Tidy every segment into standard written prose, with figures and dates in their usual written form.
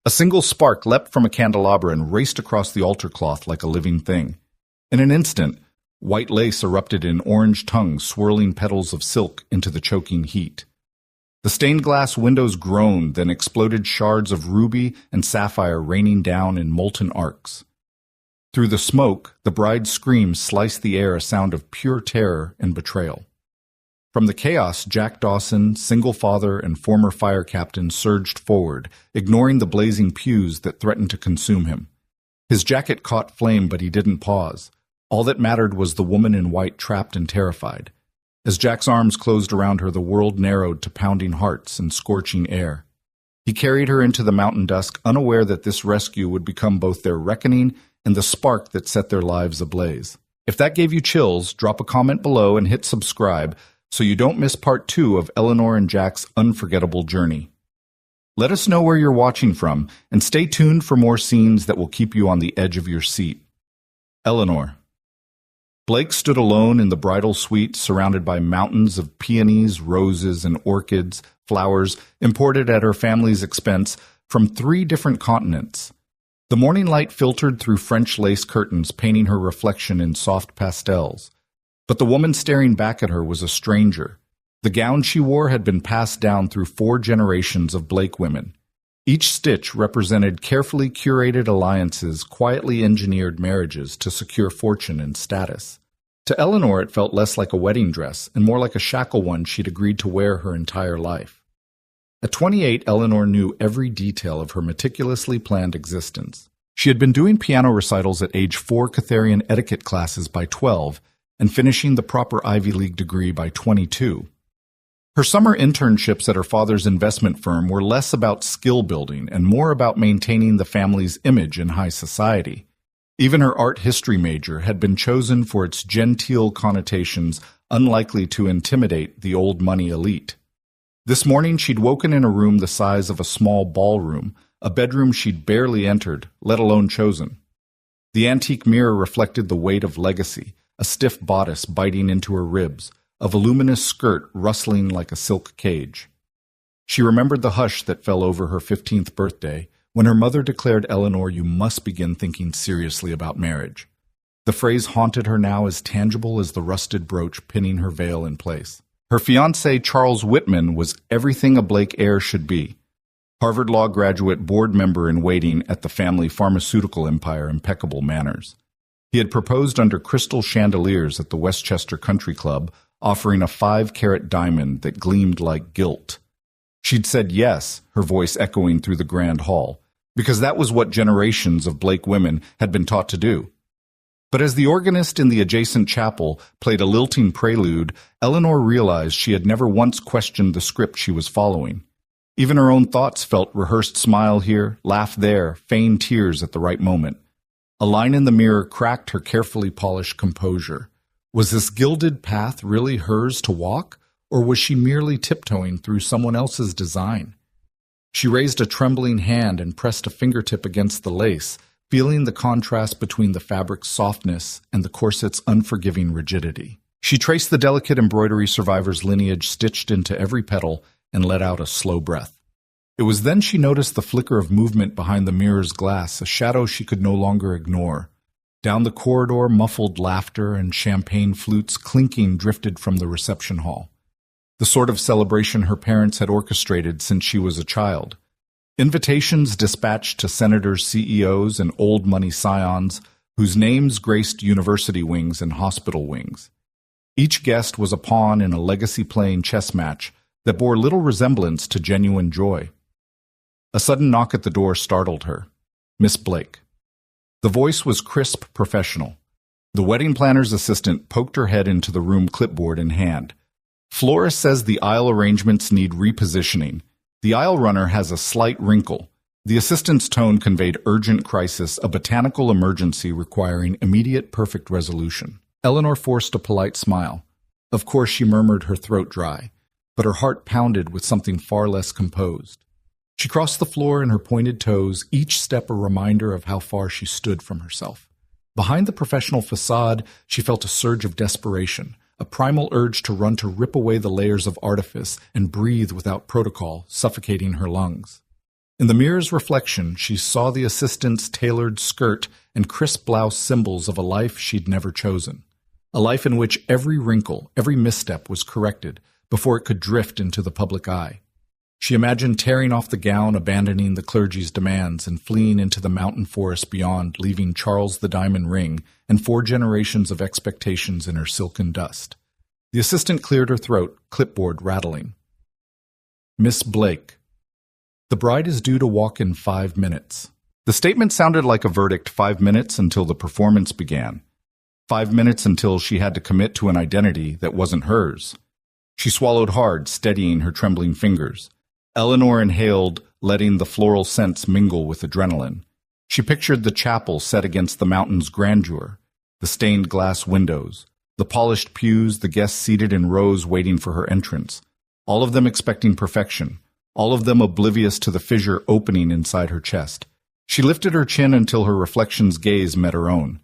A single spark leapt from a candelabra and raced across the altar cloth like a living thing. In an instant, white lace erupted in orange tongues swirling petals of silk into the choking heat. The stained glass windows groaned, then exploded shards of ruby and sapphire raining down in molten arcs. Through the smoke, the bride's scream sliced the air, a sound of pure terror and betrayal. From the chaos, Jack Dawson, single father and former fire captain, surged forward, ignoring the blazing pews that threatened to consume him. His jacket caught flame, but he didn't pause. All that mattered was the woman in white, trapped and terrified. As Jack's arms closed around her, the world narrowed to pounding hearts and scorching air. He carried her into the mountain dusk, unaware that this rescue would become both their reckoning and the spark that set their lives ablaze. If that gave you chills, drop a comment below and hit subscribe so you don't miss part 2 of Eleanor and Jack's unforgettable journey. Let us know where you're watching from, and stay tuned for more scenes that will keep you on the edge of your seat. Eleanor. Blake stood alone in the bridal suite, surrounded by mountains of peonies, roses, and orchids, flowers imported at her family's expense from 3 different continents. The morning light filtered through French lace curtains, painting her reflection in soft pastels. But the woman staring back at her was a stranger. The gown she wore had been passed down through 4 generations of Blake women. Each stitch represented carefully curated alliances, quietly engineered marriages to secure fortune and status. To Eleanor, it felt less like a wedding dress and more like a shackle one she'd agreed to wear her entire life. At 28, Eleanor knew every detail of her meticulously planned existence. She had been doing piano recitals at age 4, Catharian etiquette classes by 12, and finishing the proper Ivy League degree by 22. Her summer internships at her father's investment firm were less about skill building and more about maintaining the family's image in high society. Even her art history major had been chosen for its genteel connotations unlikely to intimidate the old money elite. This morning she'd woken in a room the size of a small ballroom, a bedroom she'd barely entered, let alone chosen. The antique mirror reflected the weight of legacy, a stiff bodice biting into her ribs, a voluminous skirt rustling like a silk cage. She remembered the hush that fell over her 15th birthday, when her mother declared, "Eleanor, you must begin thinking seriously about marriage." The phrase haunted her now, as tangible as the rusted brooch pinning her veil in place. Her fiancé, Charles Whitman, was everything a Blake heir should be. Harvard Law graduate, board member in waiting at the family pharmaceutical empire, impeccable manners. He had proposed under crystal chandeliers at the Westchester Country Club, offering a 5-carat diamond that gleamed like gilt. She'd said yes, her voice echoing through the grand hall, because that was what generations of Blake women had been taught to do. But as the organist in the adjacent chapel played a lilting prelude, Eleanor realized she had never once questioned the script she was following. Even her own thoughts felt rehearsed: smile here, laugh there, feign tears at the right moment. A line in the mirror cracked her carefully polished composure. Was this gilded path really hers to walk, or was she merely tiptoeing through someone else's design? She raised a trembling hand and pressed a fingertip against the lace, feeling the contrast between the fabric's softness and the corset's unforgiving rigidity. She traced the delicate embroidery survivor's lineage stitched into every petal and let out a slow breath. It was then she noticed the flicker of movement behind the mirror's glass, a shadow she could no longer ignore. Down the corridor, muffled laughter and champagne flutes clinking drifted from the reception hall. The sort of celebration her parents had orchestrated since she was a child. Invitations dispatched to senators, CEOs, and old money scions whose names graced university wings and hospital wings. Each guest was a pawn in a legacy-playing chess match that bore little resemblance to genuine joy. A sudden knock at the door startled her. Miss Blake. The voice was crisp, professional. The wedding planner's assistant poked her head into the room, clipboard in hand. Flora says the aisle arrangements need repositioning. The aisle runner has a slight wrinkle. The assistant's tone conveyed urgent crisis, a botanical emergency requiring immediate perfect resolution. Eleanor forced a polite smile. Of course, she murmured, her throat dry, but her heart pounded with something far less composed. She crossed the floor in her pointed toes, each step a reminder of how far she stood from herself. Behind the professional facade, she felt a surge of desperation, a primal urge to run to rip away the layers of artifice and breathe without protocol, suffocating her lungs. In the mirror's reflection, she saw the assistant's tailored skirt and crisp blouse, symbols of a life she'd never chosen. A life in which every wrinkle, every misstep was corrected before it could drift into the public eye. She imagined tearing off the gown, abandoning the clergy's demands, and fleeing into the mountain forest beyond, leaving Charles the diamond ring and 4 generations of expectations in her silken dust. The assistant cleared her throat, clipboard rattling. Miss Blake. The bride is due to walk in 5 minutes. The statement sounded like a verdict. 5 minutes until the performance began. 5 minutes until she had to commit to an identity that wasn't hers. She swallowed hard, steadying her trembling fingers. Eleanor inhaled, letting the floral scents mingle with adrenaline. She pictured the chapel set against the mountain's grandeur, the stained glass windows, the polished pews, the guests seated in rows waiting for her entrance, all of them expecting perfection, all of them oblivious to the fissure opening inside her chest. She lifted her chin until her reflection's gaze met her own.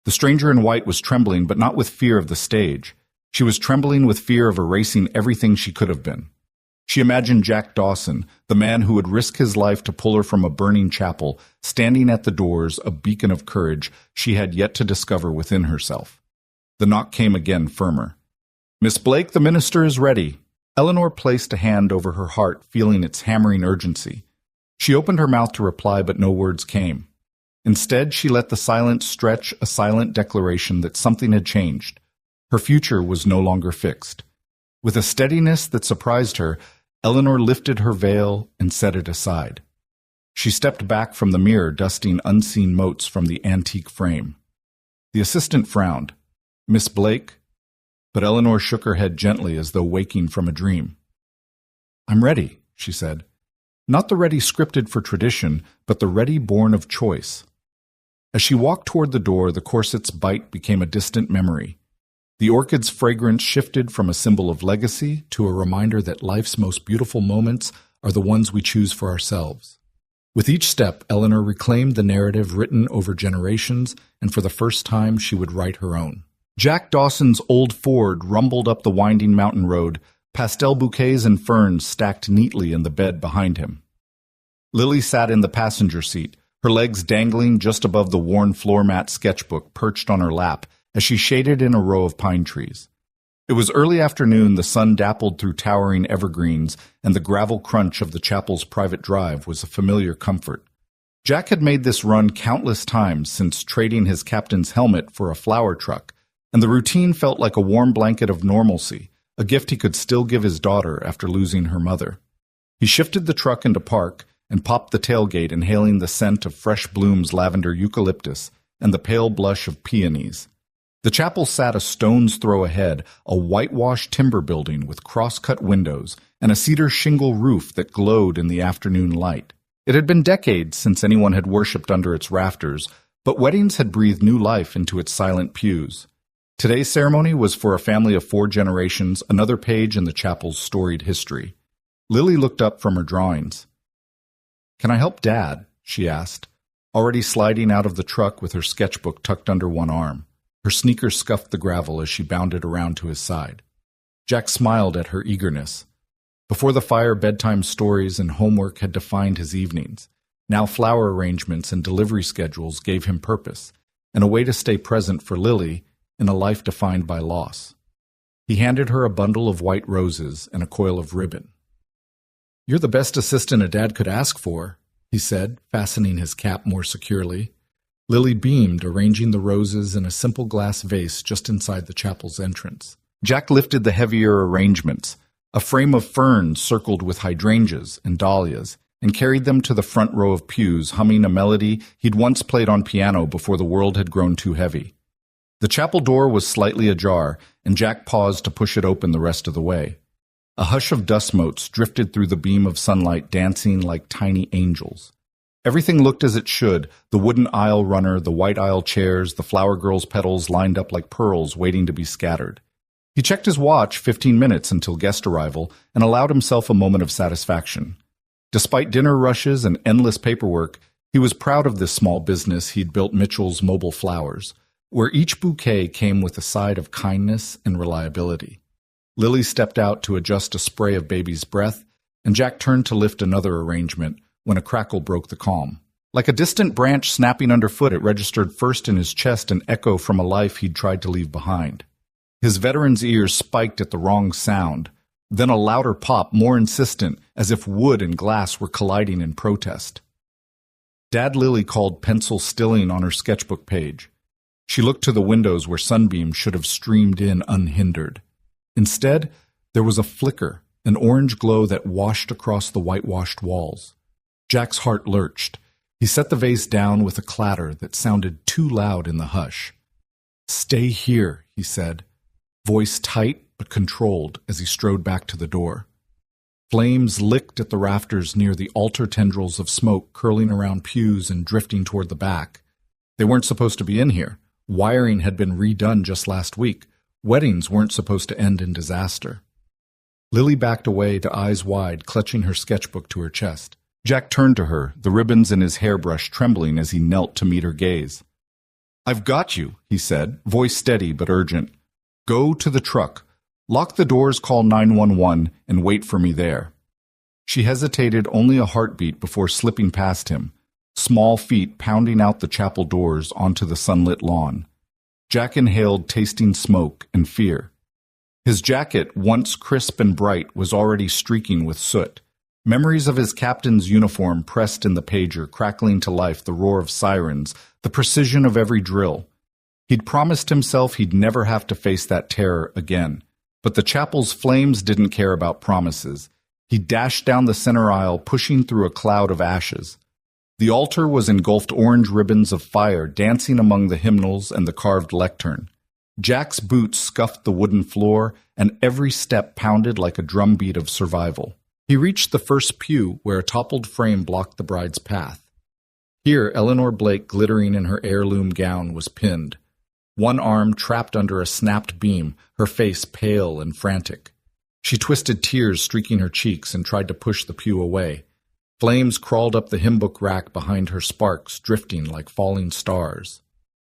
The stranger in white was trembling, but not with fear of the stage. She was trembling with fear of erasing everything she could have been. She imagined Jack Dawson, the man who would risk his life to pull her from a burning chapel, standing at the doors, a beacon of courage she had yet to discover within herself. The knock came again, firmer. "Miss Blake, the minister is ready." Eleanor placed a hand over her heart, feeling its hammering urgency. She opened her mouth to reply, but no words came. Instead, she let the silence stretch, a silent declaration that something had changed. Her future was no longer fixed. With a steadiness that surprised her, Eleanor lifted her veil and set it aside. She stepped back from the mirror, dusting unseen motes from the antique frame. The assistant frowned. "Miss Blake?" But Eleanor shook her head gently as though waking from a dream. "I'm ready," she said. Not the ready scripted for tradition, but the ready born of choice. As she walked toward the door, the corset's bite became a distant memory. The orchid's fragrance shifted from a symbol of legacy to a reminder that life's most beautiful moments are the ones we choose for ourselves. With each step, Eleanor reclaimed the narrative written over generations, and for the first time she would write her own. Jack Dawson's old Ford rumbled up the winding mountain road, pastel bouquets and ferns stacked neatly in the bed behind him. Lily sat in the passenger seat, her legs dangling just above the worn floor mat sketchbook perched on her lap as she shaded in a row of pine trees. It was early afternoon, the sun dappled through towering evergreens, and the gravel crunch of the chapel's private drive was a familiar comfort. Jack had made this run countless times since trading his captain's helmet for a flower truck, and the routine felt like a warm blanket of normalcy, a gift he could still give his daughter after losing her mother. He shifted the truck into park and popped the tailgate, inhaling the scent of fresh blooms, lavender, eucalyptus, and the pale blush of peonies. The chapel sat a stone's throw ahead, a whitewashed timber building with cross-cut windows and a cedar shingle roof that glowed in the afternoon light. It had been decades since anyone had worshipped under its rafters, but weddings had breathed new life into its silent pews. Today's ceremony was for a family of 4 generations, another page in the chapel's storied history. Lily looked up from her drawings. "Can I help Dad?" she asked, already sliding out of the truck with her sketchbook tucked under one arm. Her sneakers scuffed the gravel as she bounded around to his side. Jack smiled at her eagerness. Before the fire, bedtime stories and homework had defined his evenings. Now flower arrangements and delivery schedules gave him purpose, and a way to stay present for Lily in a life defined by loss. He handed her a bundle of white roses and a coil of ribbon. "You're the best assistant a dad could ask for," he said, fastening his cap more securely. Lily beamed, arranging the roses in a simple glass vase just inside the chapel's entrance. Jack lifted the heavier arrangements, a frame of ferns circled with hydrangeas and dahlias, and carried them to the front row of pews, humming a melody he'd once played on piano before the world had grown too heavy. The chapel door was slightly ajar, and Jack paused to push it open the rest of the way. A hush of dust motes drifted through the beam of sunlight, dancing like tiny angels. Everything looked as it should, the wooden aisle runner, the white aisle chairs, the flower girl's petals lined up like pearls waiting to be scattered. He checked his watch 15 minutes until guest arrival and allowed himself a moment of satisfaction. Despite dinner rushes and endless paperwork, he was proud of this small business he'd built, Mitchell's Mobile Flowers, where each bouquet came with a side of kindness and reliability. Lily stepped out to adjust a spray of baby's breath, and Jack turned to lift another arrangement, when a crackle broke the calm. Like a distant branch snapping underfoot, it registered first in his chest, an echo from a life he'd tried to leave behind. His veteran's ears spiked at the wrong sound, then a louder pop, more insistent, as if wood and glass were colliding in protest. Dad Lily called pencil stilling on her sketchbook page. She looked to the windows where sunbeams should have streamed in unhindered. Instead, there was a flicker, an orange glow that washed across the whitewashed walls. Jack's heart lurched. He set the vase down with a clatter that sounded too loud in the hush. "Stay here," he said, voice tight but controlled as he strode back to the door. Flames licked at the rafters near the altar, tendrils of smoke curling around pews and drifting toward the back. They weren't supposed to be in here. Wiring had been redone just last week. Weddings weren't supposed to end in disaster. Lily backed away to eyes wide, clutching her sketchbook to her chest. Jack turned to her, the ribbons in his hairbrush trembling as he knelt to meet her gaze. "I've got you," he said, voice steady but urgent. "Go to the truck. Lock the doors, call 911, and wait for me there." She hesitated only a heartbeat before slipping past him, small feet pounding out the chapel doors onto the sunlit lawn. Jack inhaled, tasting smoke and fear. His jacket, once crisp and bright, was already streaking with soot. Memories of his captain's uniform pressed in the pager, crackling to life the roar of sirens, the precision of every drill. He'd promised himself he'd never have to face that terror again. But the chapel's flames didn't care about promises. He dashed down the center aisle, pushing through a cloud of ashes. The altar was engulfed orange ribbons of fire dancing among the hymnals and the carved lectern. Jack's boots scuffed the wooden floor, and every step pounded like a drumbeat of survival. He reached the first pew where a toppled frame blocked the bride's path. Here, Eleanor Blake, glittering in her heirloom gown, was pinned. One arm trapped under a snapped beam, her face pale and frantic. She twisted, tears streaking her cheeks, and tried to push the pew away. Flames crawled up the hymnbook rack behind her, sparks drifting like falling stars.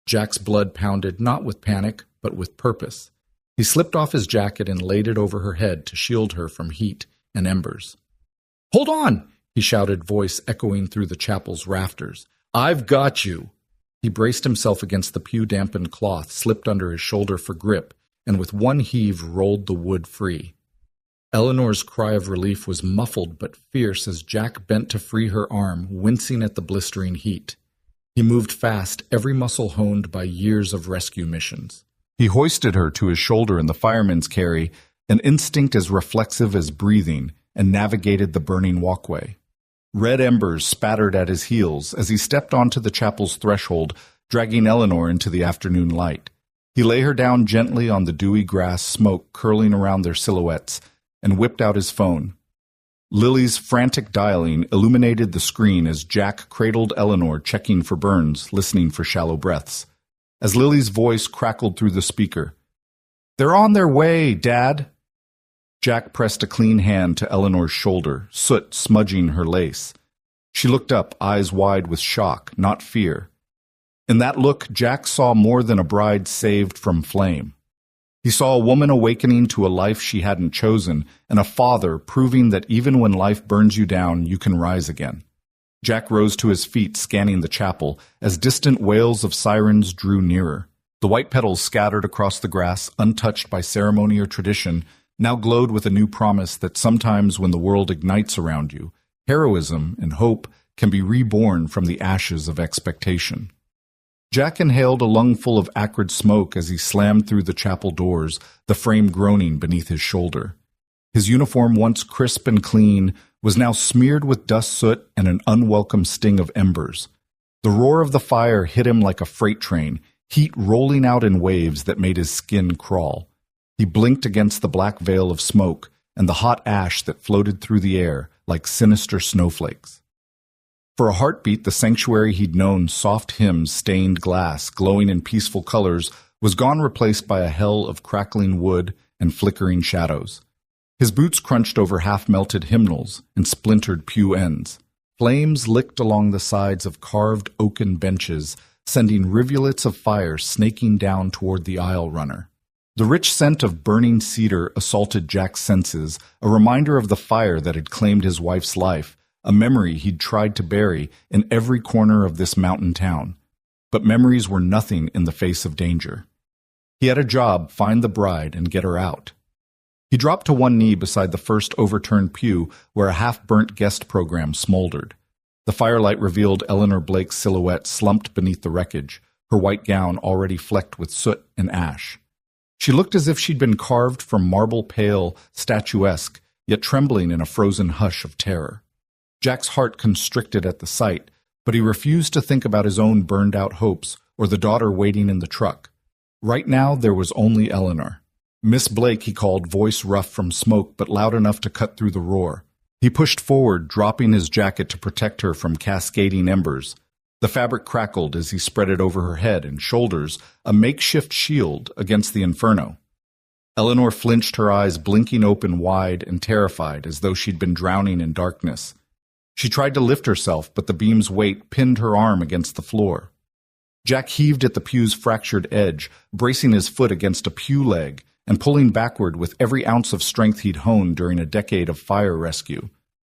Jack's blood pounded, not with panic, but with purpose. He slipped off his jacket and laid it over her head to shield her from heat and embers. "Hold on!" he shouted, voice echoing through the chapel's rafters. "I've got you!" He braced himself against the pew-dampened cloth, slipped under his shoulder for grip, and with one heave rolled the wood free. Eleanor's cry of relief was muffled but fierce as Jack bent to free her arm, wincing at the blistering heat. He moved fast, every muscle honed by years of rescue missions. He hoisted her to his shoulder in the fireman's carry, an instinct as reflexive as breathing, and navigated the burning walkway. Red embers spattered at his heels as he stepped onto the chapel's threshold, dragging Eleanor into the afternoon light. He lay her down gently on the dewy grass, smoke curling around their silhouettes, and whipped out his phone. Lily's frantic dialing illuminated the screen as Jack cradled Eleanor, checking for burns, listening for shallow breaths. As Lily's voice crackled through the speaker, "They're on their way, Dad!" Jack pressed a clean hand to Eleanor's shoulder, soot smudging her lace. She looked up, eyes wide with shock, not fear. In that look, Jack saw more than a bride saved from flame. He saw a woman awakening to a life she hadn't chosen, and a father proving that even when life burns you down, you can rise again. Jack rose to his feet, scanning the chapel, as distant wails of sirens drew nearer. The white petals scattered across the grass, untouched by ceremony or tradition, now glowed with a new promise that sometimes when the world ignites around you, heroism and hope can be reborn from the ashes of expectation. Jack inhaled a lungful of acrid smoke as he slammed through the chapel doors, the frame groaning beneath his shoulder. His uniform, once crisp and clean, was now smeared with dust, soot, and an unwelcome sting of embers. The roar of the fire hit him like a freight train, heat rolling out in waves that made his skin crawl. He blinked against the black veil of smoke and the hot ash that floated through the air like sinister snowflakes. For a heartbeat, the sanctuary he'd known, soft hymns, stained glass, glowing in peaceful colors, was gone, replaced by a hell of crackling wood and flickering shadows. His boots crunched over half-melted hymnals and splintered pew ends. Flames licked along the sides of carved oaken benches, sending rivulets of fire snaking down toward the aisle runner. The rich scent of burning cedar assaulted Jack's senses, a reminder of the fire that had claimed his wife's life, a memory he'd tried to bury in every corner of this mountain town. But memories were nothing in the face of danger. He had a job: find the bride and get her out. He dropped to one knee beside the first overturned pew where a half-burnt guest program smoldered. The firelight revealed Eleanor Blake's silhouette slumped beneath the wreckage, her white gown already flecked with soot and ash. She looked as if she'd been carved from marble pale, statuesque, yet trembling in a frozen hush of terror. Jack's heart constricted at the sight, but he refused to think about his own burned-out hopes or the daughter waiting in the truck. Right now there was only Eleanor. "Miss Blake," he called, voice rough from smoke but loud enough to cut through the roar. He pushed forward, dropping his jacket to protect her from cascading embers. The fabric crackled as he spread it over her head and shoulders, a makeshift shield against the inferno. Eleanor flinched, her eyes blinking open wide and terrified, as though she'd been drowning in darkness. She tried to lift herself, but the beam's weight pinned her arm against the floor. Jack heaved at the pew's fractured edge, bracing his foot against a pew leg and pulling backward with every ounce of strength he'd honed during a decade of fire rescue.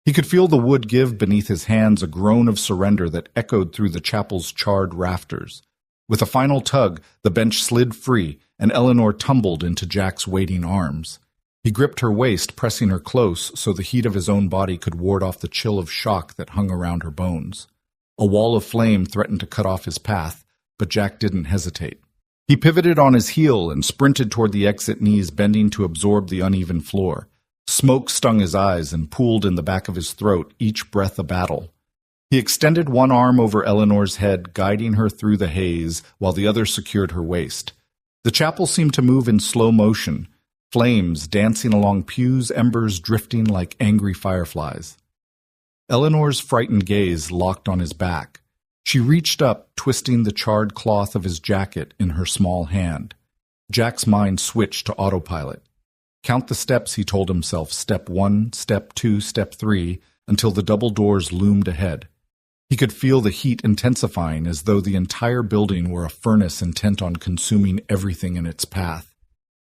He could feel the wood give beneath his hands a groan of surrender that echoed through the chapel's charred rafters. With a final tug, the bench slid free, and Eleanor tumbled into Jack's waiting arms. He gripped her waist, pressing her close so the heat of his own body could ward off the chill of shock that hung around her bones. A wall of flame threatened to cut off his path, but Jack didn't hesitate. He pivoted on his heel and sprinted toward the exit, knees bending to absorb the uneven floor. Smoke stung his eyes and pooled in the back of his throat, each breath a battle. He extended one arm over Eleanor's head, guiding her through the haze, while the other secured her waist. The chapel seemed to move in slow motion, flames dancing along pews, embers drifting like angry fireflies. Eleanor's frightened gaze locked on his back. She reached up, twisting the charred cloth of his jacket in her small hand. Jack's mind switched to autopilot. Count the steps, he told himself, step 1, step 2, step 3, until the double doors loomed ahead. He could feel the heat intensifying as though the entire building were a furnace intent on consuming everything in its path.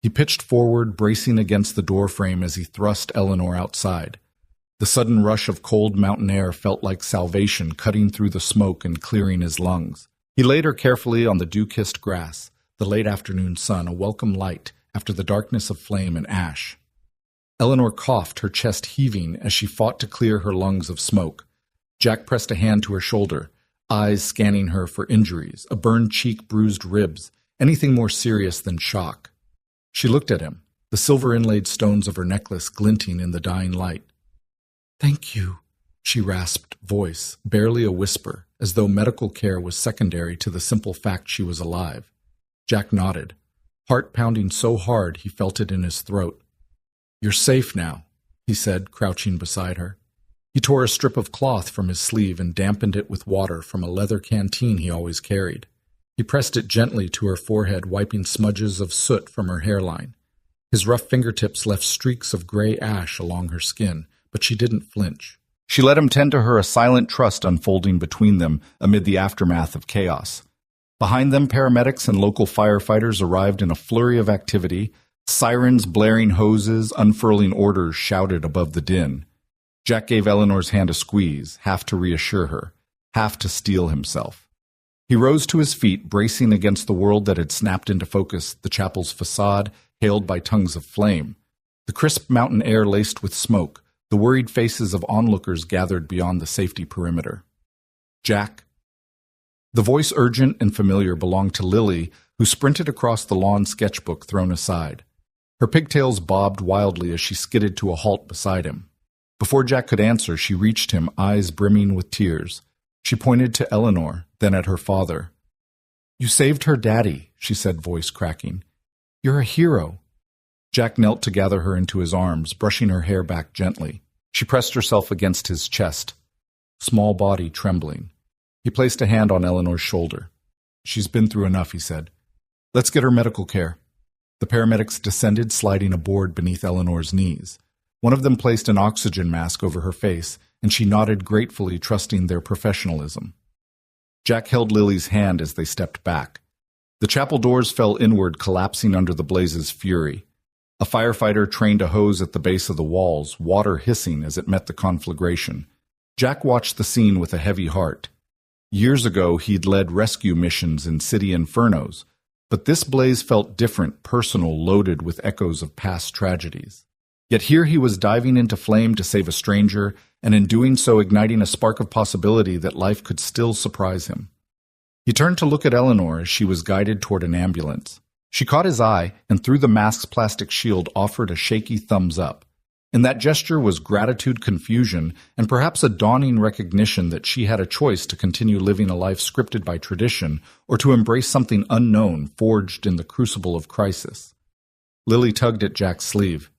He pitched forward, bracing against the doorframe as he thrust Eleanor outside. The sudden rush of cold mountain air felt like salvation, cutting through the smoke and clearing his lungs. He laid her carefully on the dew-kissed grass, the late afternoon sun, a welcome light after the darkness of flame and ash. Eleanor coughed, her chest heaving as she fought to clear her lungs of smoke. Jack pressed a hand to her shoulder, eyes scanning her for injuries, a burned cheek, bruised ribs, anything more serious than shock. She looked at him, the silver-inlaid stones of her necklace glinting in the dying light. "Thank you," she rasped, voice barely a whisper, as though medical care was secondary to the simple fact she was alive. Jack nodded, heart pounding so hard he felt it in his throat. "You're safe now," he said, crouching beside her. He tore a strip of cloth from his sleeve and dampened it with water from a leather canteen he always carried. He pressed it gently to her forehead, wiping smudges of soot from her hairline. His rough fingertips left streaks of gray ash along her skin, but she didn't flinch. She let him tend to her, a silent trust unfolding between them amid the aftermath of chaos. Behind them, paramedics and local firefighters arrived in a flurry of activity, sirens blaring, hoses unfurling, orders shouted above the din. Jack gave Eleanor's hand a squeeze, half to reassure her, half to steel himself. He rose to his feet, bracing against the world that had snapped into focus, the chapel's facade hailed by tongues of flame, the crisp mountain air laced with smoke, the worried faces of onlookers gathered beyond the safety perimeter. "Jack." The voice, urgent and familiar, belonged to Lily, who sprinted across the lawn, sketchbook thrown aside. Her pigtails bobbed wildly as she skidded to a halt beside him. Before Jack could answer, she reached him, eyes brimming with tears. She pointed to Eleanor, then at her father. "You saved her daddy," she said, voice cracking. "You're a hero." Jack knelt to gather her into his arms, brushing her hair back gently. She pressed herself against his chest, small body trembling. He placed a hand on Eleanor's shoulder. "She's been through enough," he said. "Let's get her medical care." The paramedics descended, sliding a board beneath Eleanor's knees. One of them placed an oxygen mask over her face, and she nodded gratefully, trusting their professionalism. Jack held Lily's hand as they stepped back. The chapel doors fell inward, collapsing under the blaze's fury. A firefighter trained a hose at the base of the walls, water hissing as it met the conflagration. Jack watched the scene with a heavy heart. Years ago, he'd led rescue missions in city infernos, but this blaze felt different, personal, loaded with echoes of past tragedies. Yet here he was diving into flame to save a stranger, and in doing so igniting a spark of possibility that life could still surprise him. He turned to look at Eleanor as she was guided toward an ambulance. She caught his eye and through the mask's plastic shield offered a shaky thumbs up. In that gesture was gratitude, confusion, and perhaps a dawning recognition that she had a choice to continue living a life scripted by tradition or to embrace something unknown forged in the crucible of crisis. Lily tugged at Jack's sleeve.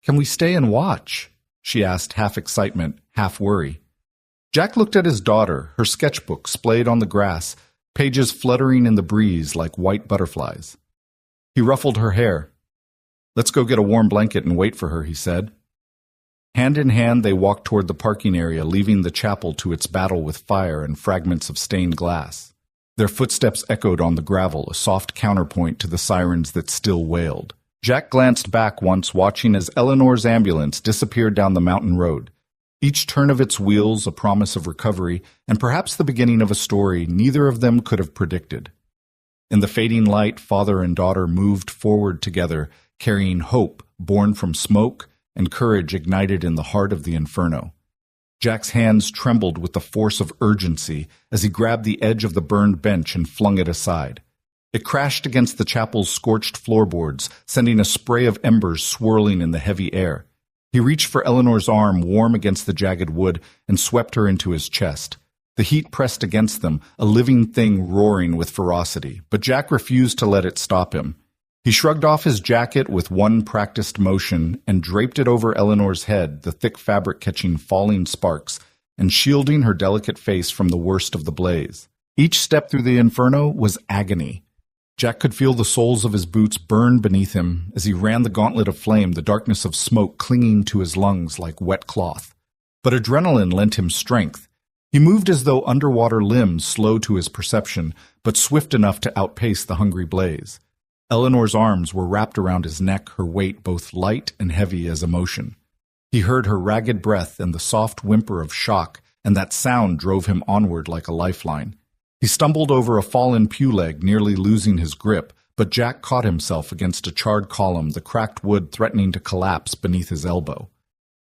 "Can we stay and watch?" she asked, half excitement, half worry. Jack looked at his daughter, her sketchbook splayed on the grass, pages fluttering in the breeze like white butterflies. He ruffled her hair. "Let's go get a warm blanket and wait for her," he said. Hand in hand, they walked toward the parking area, leaving the chapel to its battle with fire and fragments of stained glass. Their footsteps echoed on the gravel, a soft counterpoint to the sirens that still wailed. Jack glanced back once, watching as Eleanor's ambulance disappeared down the mountain road. Each turn of its wheels a promise of recovery, and perhaps the beginning of a story neither of them could have predicted. In the fading light, father and daughter moved forward together, carrying hope born from smoke and courage ignited in the heart of the inferno. Jack's hands trembled with the force of urgency as he grabbed the edge of the burned bench and flung it aside. It crashed against the chapel's scorched floorboards, sending a spray of embers swirling in the heavy air. He reached for Eleanor's arm, warm against the jagged wood, and swept her into his chest. The heat pressed against them, a living thing roaring with ferocity, but Jack refused to let it stop him. He shrugged off his jacket with one practiced motion and draped it over Eleanor's head, the thick fabric catching falling sparks and shielding her delicate face from the worst of the blaze. Each step through the inferno was agony. Jack could feel the soles of his boots burn beneath him as he ran the gauntlet of flame, the darkness of smoke clinging to his lungs like wet cloth. But adrenaline lent him strength. He moved as though underwater limbs slow to his perception, but swift enough to outpace the hungry blaze. Eleanor's arms were wrapped around his neck, her weight both light and heavy as emotion. He heard her ragged breath and the soft whimper of shock, and that sound drove him onward like a lifeline. He stumbled over a fallen pew leg, nearly losing his grip, but Jack caught himself against a charred column, the cracked wood threatening to collapse beneath his elbow.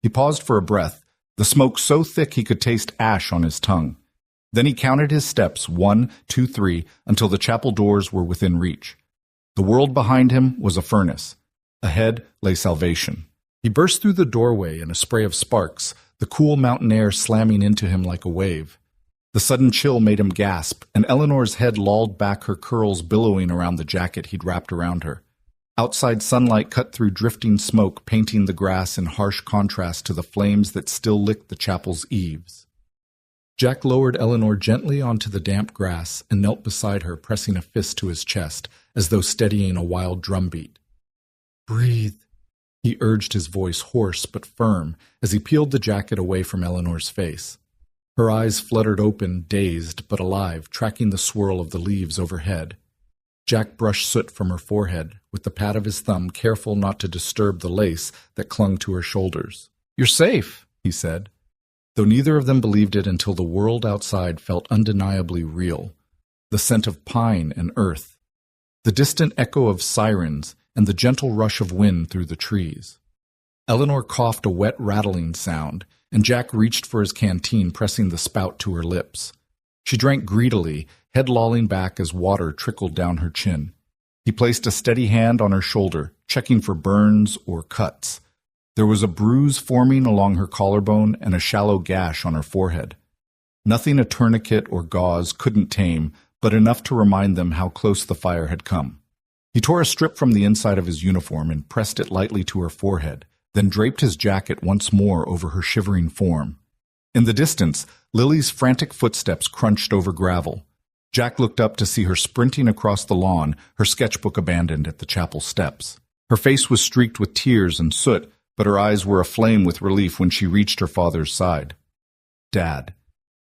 He paused for a breath, the smoke so thick he could taste ash on his tongue. Then he counted his steps, 1, 2, 3, until the chapel doors were within reach. The world behind him was a furnace. Ahead lay salvation. He burst through the doorway in a spray of sparks, the cool mountain air slamming into him like a wave. The sudden chill made him gasp, and Eleanor's head lolled back, her curls billowing around the jacket he'd wrapped around her. Outside sunlight cut through drifting smoke, painting the grass in harsh contrast to the flames that still licked the chapel's eaves. Jack lowered Eleanor gently onto the damp grass and knelt beside her, pressing a fist to his chest, as though steadying a wild drumbeat. "Breathe," he urged, his voice hoarse but firm, as he peeled the jacket away from Eleanor's face. Her eyes fluttered open, dazed but alive, tracking the swirl of the leaves overhead. Jack brushed soot from her forehead, with the pad of his thumb, careful not to disturb the lace that clung to her shoulders. "You're safe," he said, though neither of them believed it until the world outside felt undeniably real. The scent of pine and earth, the distant echo of sirens, and the gentle rush of wind through the trees. Eleanor coughed a wet, rattling sound, and Jack reached for his canteen, pressing the spout to her lips. She drank greedily, head lolling back as water trickled down her chin. He placed a steady hand on her shoulder, checking for burns or cuts. There was a bruise forming along her collarbone and a shallow gash on her forehead. Nothing a tourniquet or gauze couldn't tame, but enough to remind them how close the fire had come. He tore a strip from the inside of his uniform and pressed it lightly to her forehead, then draped his jacket once more over her shivering form. In the distance, Lily's frantic footsteps crunched over gravel. Jack looked up to see her sprinting across the lawn, her sketchbook abandoned at the chapel steps. Her face was streaked with tears and soot, but her eyes were aflame with relief when she reached her father's side. "Dad,"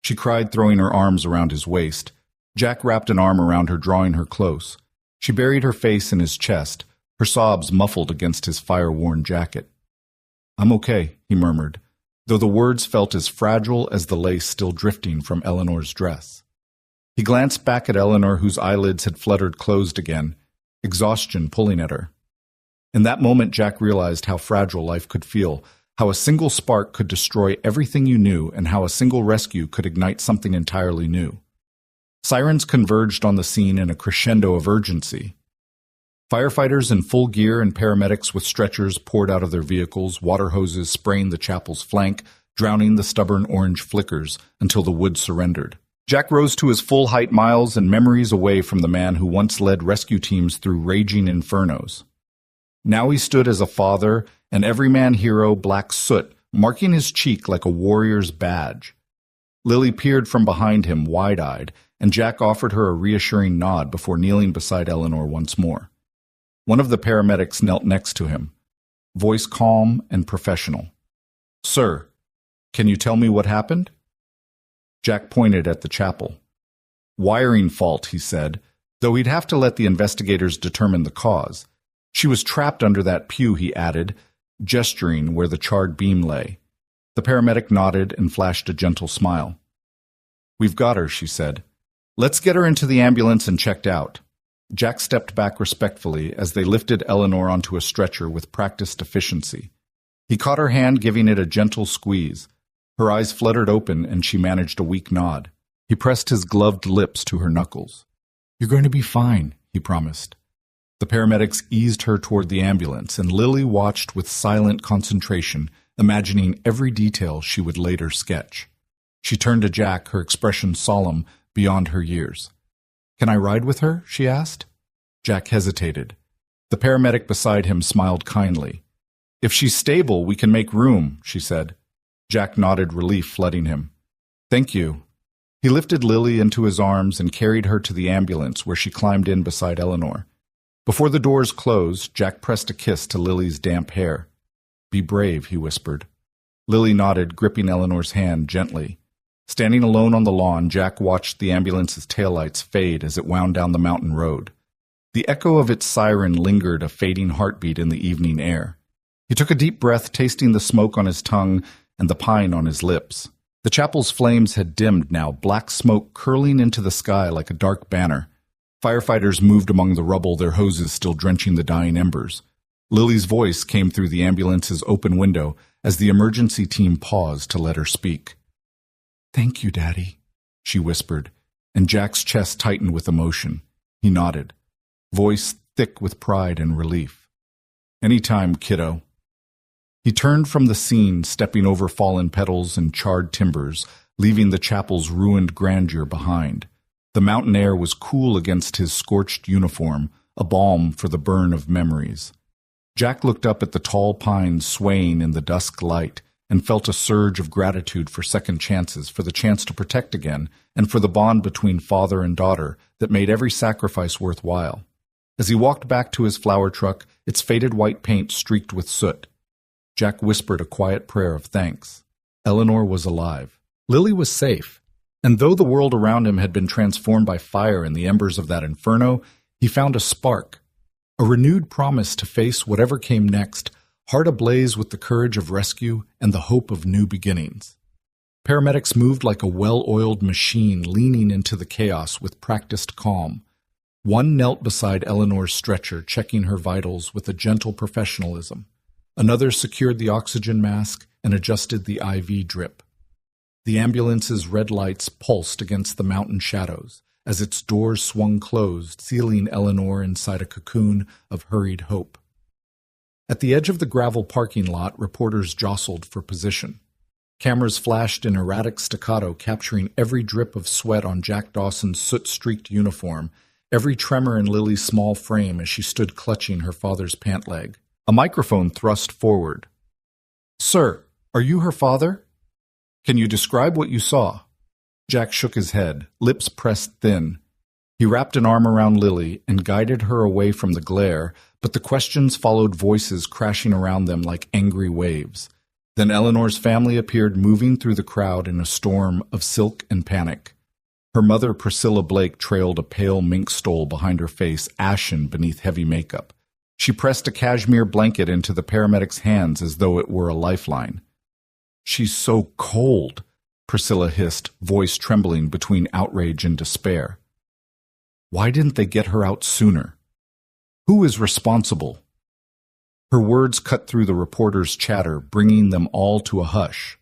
she cried, throwing her arms around his waist. Jack wrapped an arm around her, drawing her close. She buried her face in his chest, her sobs muffled against his fire-worn jacket. "I'm okay," he murmured. though the words felt as fragile as the lace still drifting from Eleanor's dress. He glanced back at Eleanor, whose eyelids had fluttered closed again, exhaustion pulling at her. In that moment, Jack realized how fragile life could feel, how a single spark could destroy everything you knew, and how a single rescue could ignite something entirely new. Sirens converged on the scene in a crescendo of urgency. Firefighters in full gear and paramedics with stretchers poured out of their vehicles, water hoses spraying the chapel's flank, drowning the stubborn orange flickers until the wood surrendered. Jack rose to his full height, miles and memories away from the man who once led rescue teams through raging infernos. Now he stood as a father, an everyman hero, black soot, marking his cheek like a warrior's badge. Lily peered from behind him, wide-eyed, and Jack offered her a reassuring nod before kneeling beside Eleanor once more. One of the paramedics knelt next to him, voice calm and professional. "Sir, can you tell me what happened?" Jack pointed at the chapel. "Wiring fault," he said, though he'd have to let the investigators determine the cause. "She was trapped under that pew," he added, gesturing where the charred beam lay. The paramedic nodded and flashed a gentle smile. "We've got her," she said. "Let's get her into the ambulance and checked out." Jack stepped back respectfully as they lifted Eleanor onto a stretcher with practiced efficiency. He caught her hand, giving it a gentle squeeze. Her eyes fluttered open, and she managed a weak nod. He pressed his gloved lips to her knuckles. "You're going to be fine," he promised. The paramedics eased her toward the ambulance, and Lily watched with silent concentration, imagining every detail she would later sketch. She turned to Jack, her expression solemn beyond her years. "Can I ride with her?" she asked. Jack hesitated. The paramedic beside him smiled kindly. "If she's stable, we can make room," she said. Jack nodded, relief flooding him. "Thank you." He lifted Lily into his arms and carried her to the ambulance, where she climbed in beside Eleanor. Before the doors closed, Jack pressed a kiss to Lily's damp hair. "Be brave," he whispered. Lily nodded, gripping Eleanor's hand gently. Standing alone on the lawn, Jack watched the ambulance's taillights fade as it wound down the mountain road. The echo of its siren lingered, a fading heartbeat in the evening air. He took a deep breath, tasting the smoke on his tongue and the pine on his lips. The chapel's flames had dimmed now, black smoke curling into the sky like a dark banner. Firefighters moved among the rubble, their hoses still drenching the dying embers. Lily's voice came through the ambulance's open window as the emergency team paused to let her speak. "Thank you, Daddy," she whispered, and Jack's chest tightened with emotion. He nodded, voice thick with pride and relief. "Anytime, kiddo." He turned from the scene, stepping over fallen petals and charred timbers, leaving the chapel's ruined grandeur behind. The mountain air was cool against his scorched uniform, a balm for the burn of memories. Jack looked up at the tall pines swaying in the dusk light, and felt a surge of gratitude for second chances, for the chance to protect again, and for the bond between father and daughter that made every sacrifice worthwhile. As he walked back to his flower truck, its faded white paint streaked with soot, Jack whispered a quiet prayer of thanks. Eleanor was alive. Lily was safe. And though the world around him had been transformed by fire in the embers of that inferno, he found a spark, a renewed promise to face whatever came next, heart ablaze with the courage of rescue and the hope of new beginnings. Paramedics moved like a well-oiled machine, leaning into the chaos with practiced calm. One knelt beside Eleanor's stretcher, checking her vitals with a gentle professionalism. Another secured the oxygen mask and adjusted the IV drip. The ambulance's red lights pulsed against the mountain shadows as its doors swung closed, sealing Eleanor inside a cocoon of hurried hope. At the edge of the gravel parking lot, reporters jostled for position. Cameras flashed in erratic staccato, capturing every drip of sweat on Jack Dawson's soot-streaked uniform, every tremor in Lily's small frame as she stood clutching her father's pant leg. A microphone thrust forward. "Sir, are you her father? Can you describe what you saw?" Jack shook his head, lips pressed thin. He wrapped an arm around Lily and guided her away from the glare, but the questions followed, voices crashing around them like angry waves. Then Eleanor's family appeared, moving through the crowd in a storm of silk and panic. Her mother, Priscilla Blake, trailed a pale mink stole behind her face, ashen beneath heavy makeup. She pressed a cashmere blanket into the paramedic's hands as though it were a lifeline. She's so cold, Priscilla hissed, voice trembling between outrage and despair. Why didn't they get her out sooner? Who is responsible? Her words cut through the reporter's chatter, bringing them all to a hush.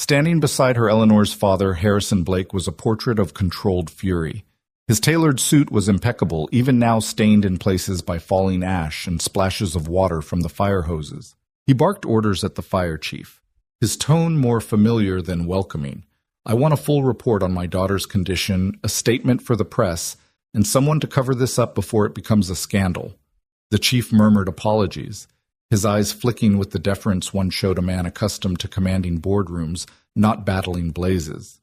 Standing beside her, Eleanor's father, Harrison Blake, was a portrait of controlled fury. His tailored suit was impeccable, even now stained in places by falling ash and splashes of water from the fire hoses. He barked orders at the fire chief, his tone more familiar than welcoming. I want a full report on my daughter's condition, a statement for the press, and someone to cover this up before it becomes a scandal. The chief murmured apologies, his eyes flicking with the deference one showed a man accustomed to commanding boardrooms, not battling blazes.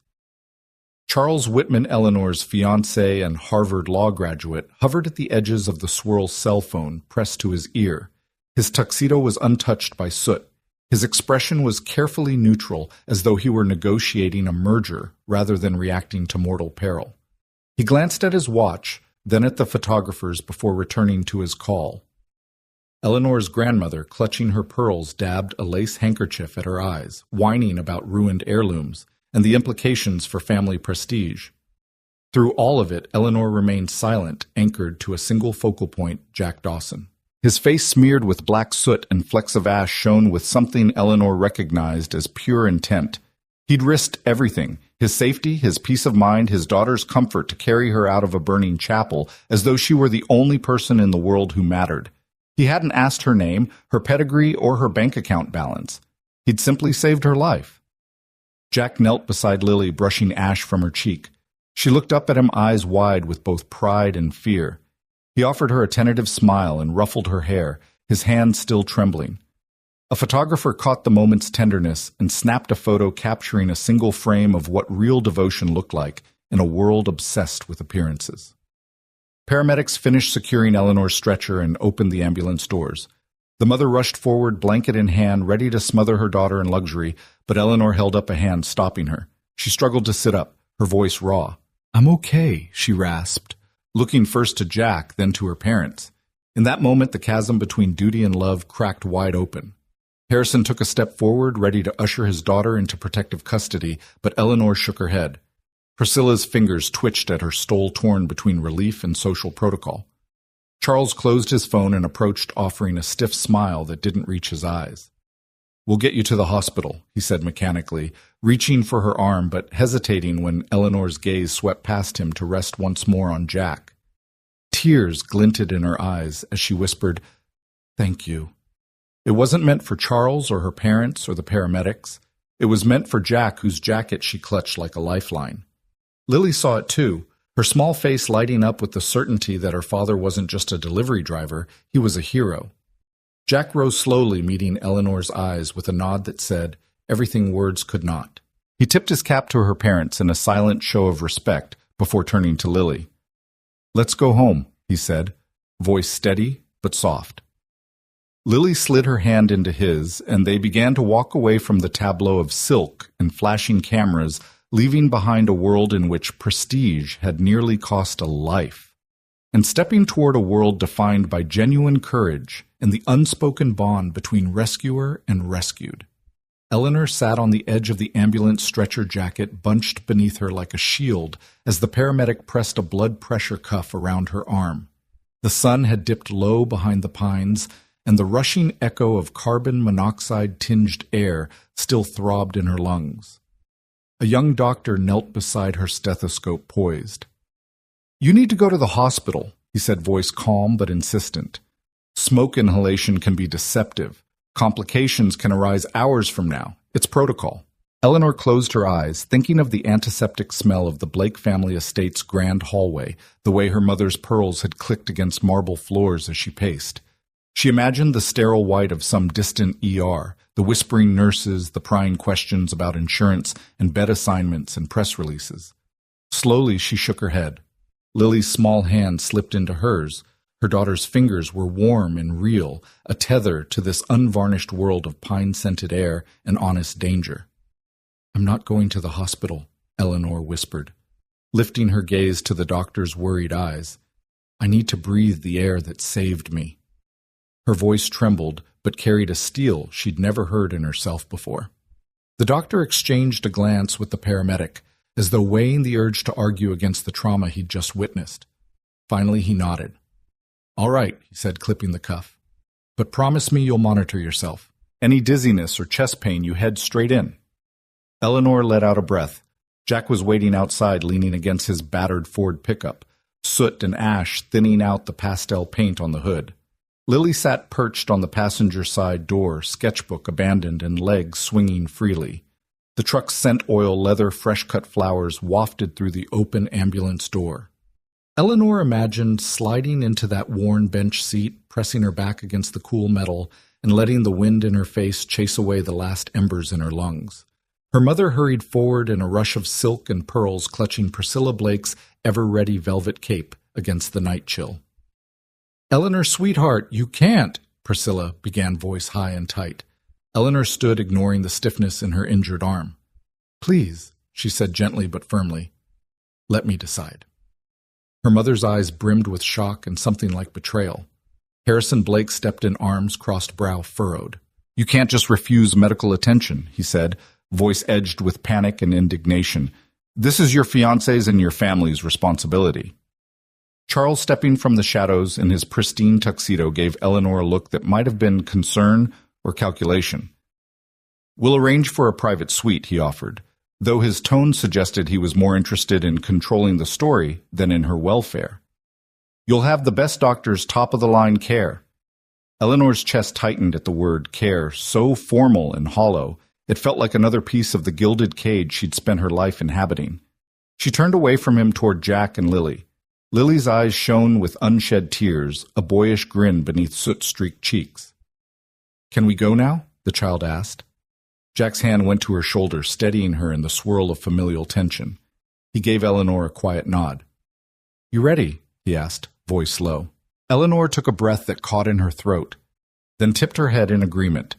Charles Whitman, Eleanor's fiancé and Harvard law graduate, hovered at the edges of the swirl cell phone, pressed to his ear. His tuxedo was untouched by soot. His expression was carefully neutral, as though he were negotiating a merger rather than reacting to mortal peril. He glanced at his watch, then at the photographers before returning to his call. Eleanor's grandmother, clutching her pearls, dabbed a lace handkerchief at her eyes, whining about ruined heirlooms and the implications for family prestige. Through all of it, Eleanor remained silent, anchored to a single focal point, Jack Dawson. His face smeared with black soot and flecks of ash shone with something Eleanor recognized as pure intent. He'd risked everything, his safety, his peace of mind, his daughter's comfort, to carry her out of a burning chapel, as though she were the only person in the world who mattered. He hadn't asked her name, her pedigree, or her bank account balance. He'd simply saved her life. Jack knelt beside Lily, brushing ash from her cheek. She looked up at him, eyes wide with both pride and fear. He offered her a tentative smile and ruffled her hair, his hand still trembling. A photographer caught the moment's tenderness and snapped a photo capturing a single frame of what real devotion looked like in a world obsessed with appearances. Paramedics finished securing Eleanor's stretcher and opened the ambulance doors. The mother rushed forward, blanket in hand, ready to smother her daughter in luxury, but Eleanor held up a hand, stopping her. She struggled to sit up, her voice raw. "I'm okay," she rasped, looking first to Jack, then to her parents. In that moment, the chasm between duty and love cracked wide open. Harrison took a step forward, ready to usher his daughter into protective custody, but Eleanor shook her head. Priscilla's fingers twitched at her stole torn between relief and social protocol. Charles closed his phone and approached, offering a stiff smile that didn't reach his eyes. "We'll get you to the hospital," he said mechanically, reaching for her arm but hesitating when Eleanor's gaze swept past him to rest once more on Jack. Tears glinted in her eyes as she whispered, "Thank you." It wasn't meant for Charles or her parents or the paramedics. It was meant for Jack, whose jacket she clutched like a lifeline. Lily saw it too, her small face lighting up with the certainty that her father wasn't just a delivery driver, he was a hero. Jack rose slowly, meeting Eleanor's eyes with a nod that said everything words could not. He tipped his cap to her parents in a silent show of respect before turning to Lily. "Let's go home," he said, voice steady but soft. Lily slid her hand into his, and they began to walk away from the tableau of silk and flashing cameras, leaving behind a world in which prestige had nearly cost a life, and stepping toward a world defined by genuine courage and the unspoken bond between rescuer and rescued. Eleanor sat on the edge of the ambulance stretcher jacket, bunched beneath her like a shield, as the paramedic pressed a blood pressure cuff around her arm. The sun had dipped low behind the pines, and the rushing echo of carbon monoxide-tinged air still throbbed in her lungs. A young doctor knelt beside her, stethoscope poised. "You need to go to the hospital," he said, voice calm but insistent. "Smoke inhalation can be deceptive. Complications can arise hours from now. It's protocol." Eleanor closed her eyes, thinking of the antiseptic smell of the Blake family estate's grand hallway, the way her mother's pearls had clicked against marble floors as she paced. She imagined the sterile white of some distant ER, the whispering nurses, the prying questions about insurance and bed assignments and press releases. Slowly, she shook her head. Lily's small hand slipped into hers. Her daughter's fingers were warm and real, a tether to this unvarnished world of pine-scented air and honest danger. "I'm not going to the hospital," Eleanor whispered, lifting her gaze to the doctor's worried eyes. "I need to breathe the air that saved me." Her voice trembled, but carried a steel she'd never heard in herself before. The doctor exchanged a glance with the paramedic, as though weighing the urge to argue against the trauma he'd just witnessed. Finally, he nodded. "All right," he said, clipping the cuff. "But promise me you'll monitor yourself. Any dizziness or chest pain, you head straight in." Eleanor let out a breath. Jack was waiting outside, leaning against his battered Ford pickup, soot and ash thinning out the pastel paint on the hood. Lily sat perched on the passenger side door, sketchbook abandoned and legs swinging freely. The truck's scent oil leather fresh-cut flowers wafted through the open ambulance door. Eleanor imagined sliding into that worn bench seat, pressing her back against the cool metal and letting the wind in her face chase away the last embers in her lungs. Her mother hurried forward in a rush of silk and pearls, clutching Priscilla Blake's ever-ready velvet cape against the night chill. "Eleanor, sweetheart, you can't," Priscilla began, voice high and tight. Eleanor stood, ignoring the stiffness in her injured arm. "Please," she said gently but firmly, "let me decide." Her mother's eyes brimmed with shock and something like betrayal. Harrison Blake stepped in, arms crossed, brow furrowed. "You can't just refuse medical attention," he said, voice edged with panic and indignation. "This is your fiancé's and your family's responsibility." Charles, stepping from the shadows in his pristine tuxedo, gave Eleanor a look that might have been concern or calculation. "We'll arrange for a private suite," he offered, though his tone suggested he was more interested in controlling the story than in her welfare. "You'll have the best doctor's top-of-the-line care." Eleanor's chest tightened at the word care, so formal and hollow, it felt like another piece of the gilded cage she'd spent her life inhabiting. She turned away from him toward Jack and Lily. Lily's eyes shone with unshed tears, a boyish grin beneath soot-streaked cheeks. "Can we go now?" the child asked. Jack's hand went to her shoulder, steadying her in the swirl of familial tension. He gave Eleanor a quiet nod. "You ready?" he asked, voice low. Eleanor took a breath that caught in her throat, then tipped her head in agreement.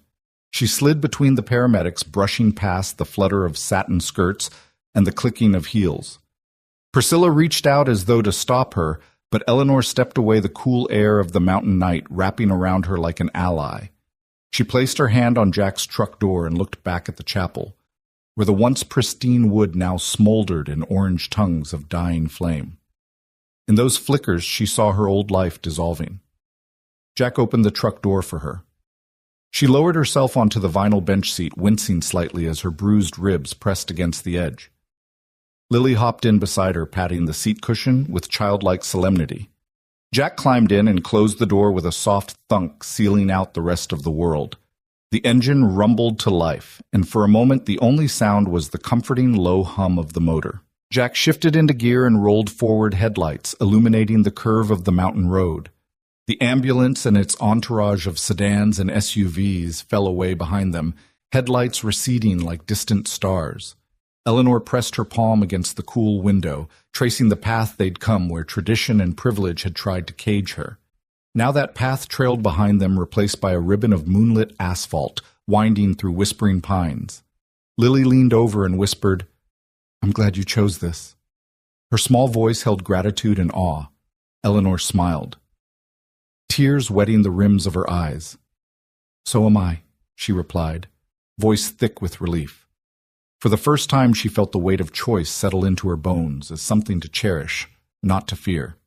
She slid between the paramedics, brushing past the flutter of satin skirts and the clicking of heels. Priscilla reached out as though to stop her, but Eleanor stepped away, the cool air of the mountain night wrapping around her like an ally. She placed her hand on Jack's truck door and looked back at the chapel, where the once pristine wood now smoldered in orange tongues of dying flame. In those flickers, she saw her old life dissolving. Jack opened the truck door for her. She lowered herself onto the vinyl bench seat, wincing slightly as her bruised ribs pressed against the edge. Lily hopped in beside her, patting the seat cushion with childlike solemnity. Jack climbed in and closed the door with a soft thunk, sealing out the rest of the world. The engine rumbled to life, and for a moment the only sound was the comforting low hum of the motor. Jack shifted into gear and rolled forward, headlights illuminating the curve of the mountain road. The ambulance and its entourage of sedans and SUVs fell away behind them, headlights receding like distant stars. Eleanor pressed her palm against the cool window, tracing the path they'd come where tradition and privilege had tried to cage her. Now that path trailed behind them, replaced by a ribbon of moonlit asphalt, winding through whispering pines. Lily leaned over and whispered, "I'm glad you chose this." Her small voice held gratitude and awe. Eleanor smiled, tears wetting the rims of her eyes. "So am I," she replied, voice thick with relief. For the first time, she felt the weight of choice settle into her bones as something to cherish, not to fear.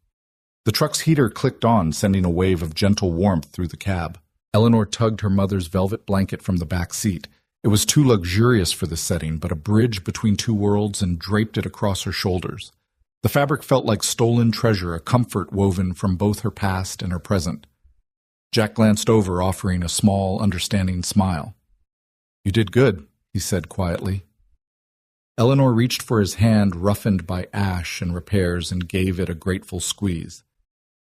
The truck's heater clicked on, sending a wave of gentle warmth through the cab. Eleanor tugged her mother's velvet blanket from the back seat. It was too luxurious for the setting, but a bridge between two worlds, and draped it across her shoulders. The fabric felt like stolen treasure, a comfort woven from both her past and her present. Jack glanced over, offering a small, understanding smile. "You did good," he said quietly. Eleanor reached for his hand, roughened by ash and repairs, and gave it a grateful squeeze.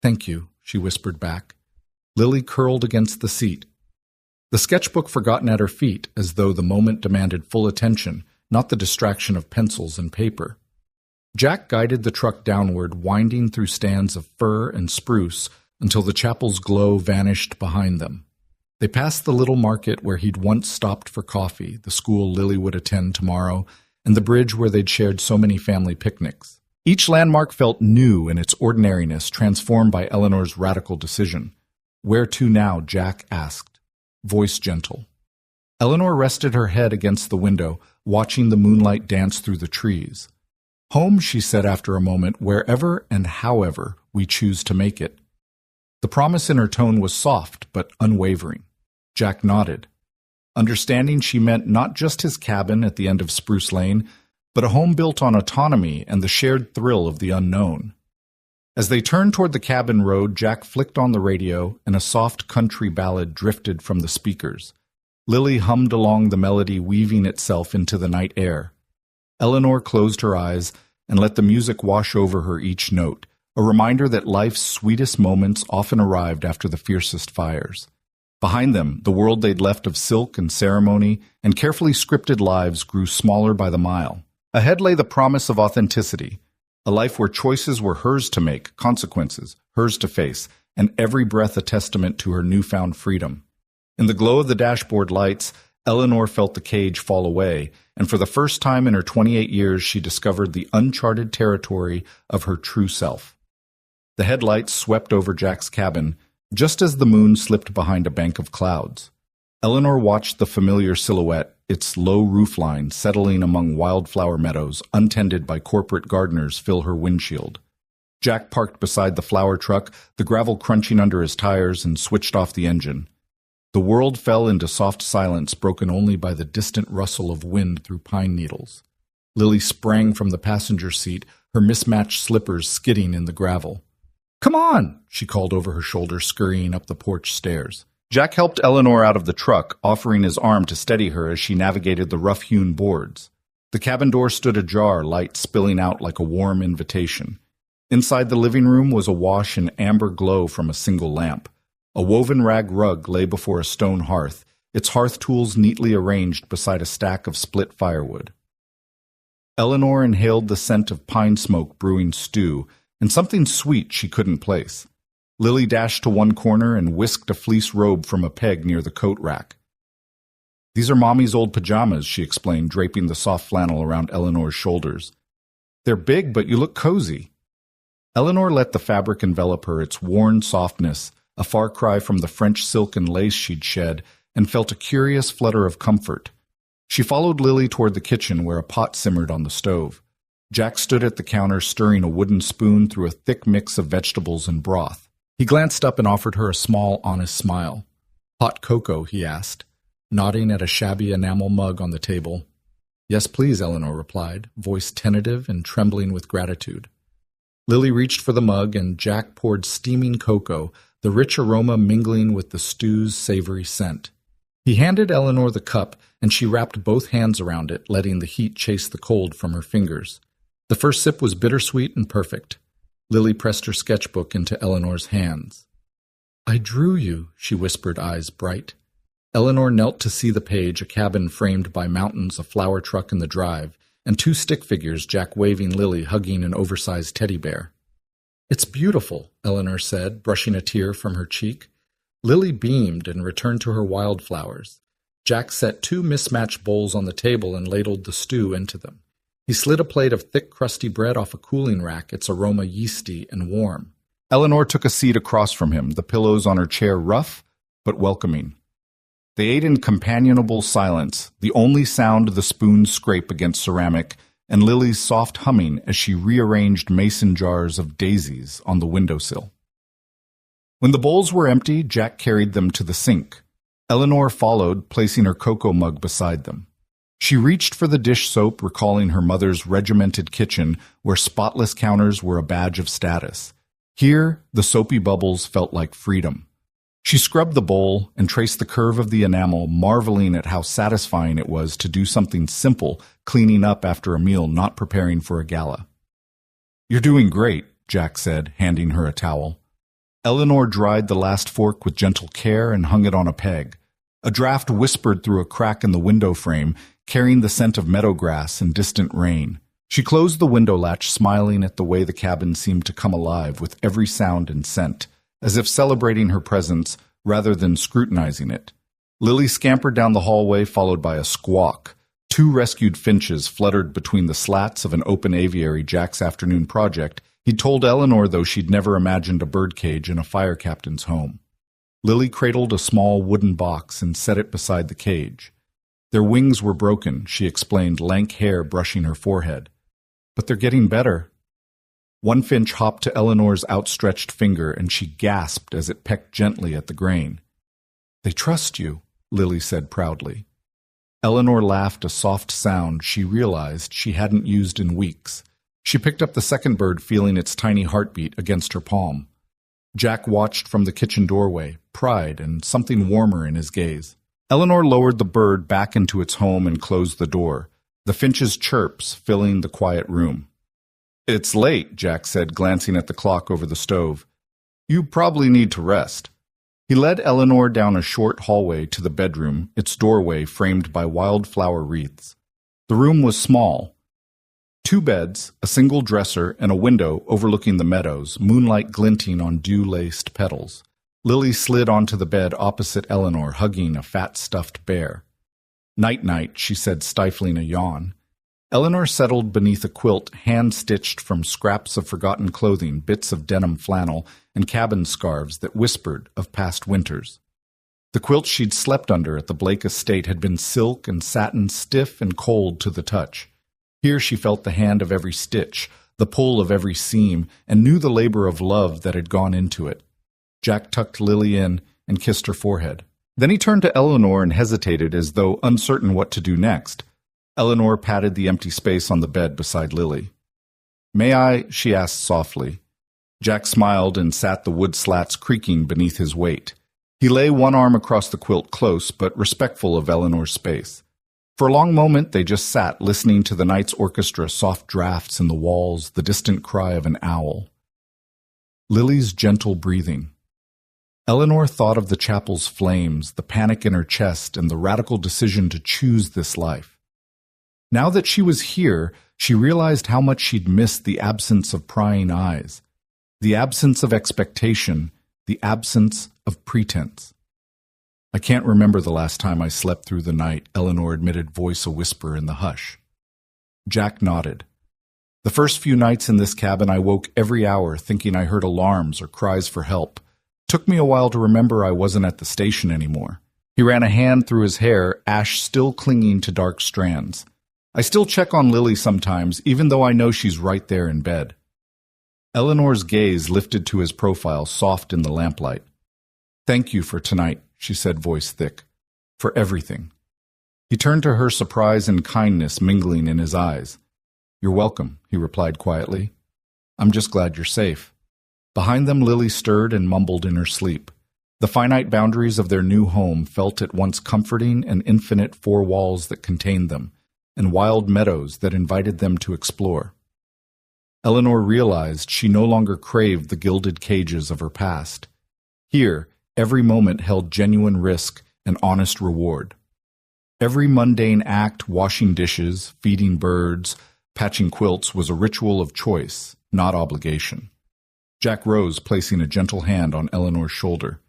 "Thank you," she whispered back. Lily curled against the seat, the sketchbook forgotten at her feet, as though the moment demanded full attention, not the distraction of pencils and paper. Jack guided the truck downward, winding through stands of fir and spruce until the chapel's glow vanished behind them. They passed the little market where he'd once stopped for coffee, the school Lily would attend tomorrow, and the bridge where they'd shared so many family picnics. Each landmark felt new in its ordinariness, transformed by Eleanor's radical decision. "Where to now?" Jack asked, voice gentle. Eleanor rested her head against the window, watching the moonlight dance through the trees. Home, she said after a moment, wherever and however we choose to make it. The promise in her tone was soft but unwavering. Jack nodded, understanding she meant not just his cabin at the end of Spruce Lane, but a home built on autonomy and the shared thrill of the unknown. As they turned toward the cabin road, Jack flicked on the radio, and a soft country ballad drifted from the speakers. Lily hummed along the melody, weaving itself into the night air. Eleanor closed her eyes and let the music wash over her each note, a reminder that life's sweetest moments often arrived after the fiercest fires. Behind them, the world they'd left of silk and ceremony and carefully scripted lives grew smaller by the mile. Ahead lay the promise of authenticity, a life where choices were hers to make, consequences hers to face, and every breath a testament to her newfound freedom. In the glow of the dashboard lights, Eleanor felt the cage fall away, and for the first time in her 28 years she discovered the uncharted territory of her true self. The headlights swept over Jack's cabin, just as the moon slipped behind a bank of clouds. Eleanor watched the familiar silhouette, its low roofline settling among wildflower meadows untended by corporate gardeners, fill her windshield. Jack parked beside the flower truck, the gravel crunching under his tires, and switched off the engine. The world fell into soft silence, broken only by the distant rustle of wind through pine needles. Lily sprang from the passenger seat, her mismatched slippers skidding in the gravel. "Come on," she called over her shoulder, scurrying up the porch stairs. Jack helped Eleanor out of the truck, offering his arm to steady her as she navigated the rough-hewn boards. The cabin door stood ajar, light spilling out like a warm invitation. Inside the living room was awash in amber glow from a single lamp. A woven rag rug lay before a stone hearth, its hearth tools neatly arranged beside a stack of split firewood. Eleanor inhaled the scent of pine smoke brewing stew, and something sweet she couldn't place. Lily dashed to one corner and whisked a fleece robe from a peg near the coat rack. "These are Mommy's old pajamas," she explained, draping the soft flannel around Eleanor's shoulders. "They're big, but you look cozy." Eleanor let the fabric envelop her, its worn softness, a far cry from the French silk and lace she'd shed, and felt a curious flutter of comfort. She followed Lily toward the kitchen where a pot simmered on the stove. Jack stood at the counter stirring a wooden spoon through a thick mix of vegetables and broth. He glanced up and offered her a small, honest smile. "Hot cocoa?" he asked, nodding at a shabby enamel mug on the table. "Yes, please," Eleanor replied, voice tentative and trembling with gratitude. Lily reached for the mug, and Jack poured steaming cocoa, the rich aroma mingling with the stew's savory scent. He handed Eleanor the cup, and she wrapped both hands around it, letting the heat chase the cold from her fingers. The first sip was bittersweet and perfect. Lily pressed her sketchbook into Eleanor's hands. "I drew you," she whispered, eyes bright. Eleanor knelt to see the page, a cabin framed by mountains, a flower truck in the drive, and two stick figures, Jack waving, Lily hugging an oversized teddy bear. "It's beautiful," Eleanor said, brushing a tear from her cheek. Lily beamed and returned to her wildflowers. Jack set two mismatched bowls on the table and ladled the stew into them. He slid a plate of thick, crusty bread off a cooling rack, its aroma yeasty and warm. Eleanor took a seat across from him, the pillows on her chair rough but welcoming. They ate in companionable silence, the only sound the spoon's scrape against ceramic, and Lily's soft humming as she rearranged mason jars of daisies on the windowsill. When the bowls were empty, Jack carried them to the sink. Eleanor followed, placing her cocoa mug beside them. She reached for the dish soap, recalling her mother's regimented kitchen where spotless counters were a badge of status. Here, the soapy bubbles felt like freedom. She scrubbed the bowl and traced the curve of the enamel, marveling at how satisfying it was to do something simple, cleaning up after a meal, not preparing for a gala. "You're doing great," Jack said, handing her a towel. Eleanor dried the last fork with gentle care and hung it on a peg. A draft whispered through a crack in the window frame, carrying the scent of meadow grass and distant rain. She closed the window latch, smiling at the way the cabin seemed to come alive with every sound and scent, as if celebrating her presence rather than scrutinizing it. Lily scampered down the hallway, followed by a squawk. Two rescued finches fluttered between the slats of an open aviary, Jack's afternoon project. He'd told Eleanor, though, she'd never imagined a birdcage in a fire captain's home. Lily cradled a small wooden box and set it beside the cage. Their wings were broken, she explained, lank hair brushing her forehead. But they're getting better. One finch hopped to Eleanor's outstretched finger, and she gasped as it pecked gently at the grain. They trust you, Lily said proudly. Eleanor laughed, a soft sound she realized she hadn't used in weeks. She picked up the second bird, feeling its tiny heartbeat against her palm. Jack watched from the kitchen doorway, pride and something warmer in his gaze. Eleanor lowered the bird back into its home and closed the door, the finch's chirps filling the quiet room. It's late, Jack said, glancing at the clock over the stove. You probably need to rest. He led Eleanor down a short hallway to the bedroom, its doorway framed by wildflower wreaths. The room was small. 2 beds, a single dresser, and a window overlooking the meadows, moonlight glinting on dew-laced petals. Lily slid onto the bed opposite Eleanor, hugging a fat stuffed bear. Night-night, she said, stifling a yawn. Eleanor settled beneath a quilt hand-stitched from scraps of forgotten clothing, bits of denim flannel, and cabin scarves that whispered of past winters. The quilt she'd slept under at the Blake estate had been silk and satin, stiff and cold to the touch. Here she felt the hand of every stitch, the pull of every seam, and knew the labor of love that had gone into it. Jack tucked Lily in and kissed her forehead. Then he turned to Eleanor and hesitated as though uncertain what to do next. Eleanor patted the empty space on the bed beside Lily. "May I?" she asked softly. Jack smiled and sat the wood slats creaking beneath his weight. He lay one arm across the quilt, close but respectful of Eleanor's space. For a long moment they just sat, listening to the night's orchestra, soft drafts in the walls, the distant cry of an owl. Lily's gentle breathing. Eleanor thought of the chapel's flames, the panic in her chest, and the radical decision to choose this life. Now that she was here, she realized how much she'd missed the absence of prying eyes, the absence of expectation, the absence of pretense. "I can't remember the last time I slept through the night," Eleanor admitted, voice a whisper in the hush. Jack nodded. "The first few nights in this cabin I woke every hour thinking I heard alarms or cries for help. Took me a while to remember I wasn't at the station anymore." He ran a hand through his hair, ash still clinging to dark strands. "I still check on Lily sometimes, even though I know she's right there in bed." Eleanor's gaze lifted to his profile, soft in the lamplight. "Thank you for tonight," she said, voice thick. "For everything." He turned to her, surprise and kindness mingling in his eyes. "You're welcome," he replied quietly. "I'm just glad you're safe." Behind them, Lily stirred and mumbled in her sleep. The finite boundaries of their new home felt at once comforting and infinite, 4 walls that contained them, and wild meadows that invited them to explore. Eleanor realized she no longer craved the gilded cages of her past. Here, every moment held genuine risk and honest reward. Every mundane act, washing dishes, feeding birds, patching quilts, was a ritual of choice, not obligation. Jack rose, placing a gentle hand on Eleanor's shoulder.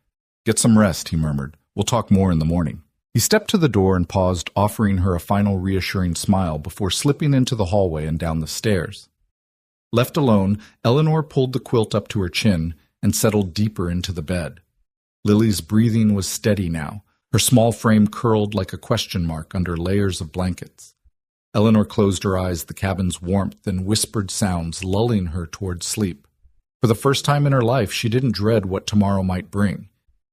"Get some rest," he murmured. "We'll talk more in the morning." He stepped to the door and paused, offering her a final reassuring smile before slipping into the hallway and down the stairs. Left alone, Eleanor pulled the quilt up to her chin and settled deeper into the bed. Lily's breathing was steady now, her small frame curled like a question mark under layers of blankets. Eleanor closed her eyes, the cabin's warmth and whispered sounds lulling her toward sleep. For the first time in her life, she didn't dread what tomorrow might bring.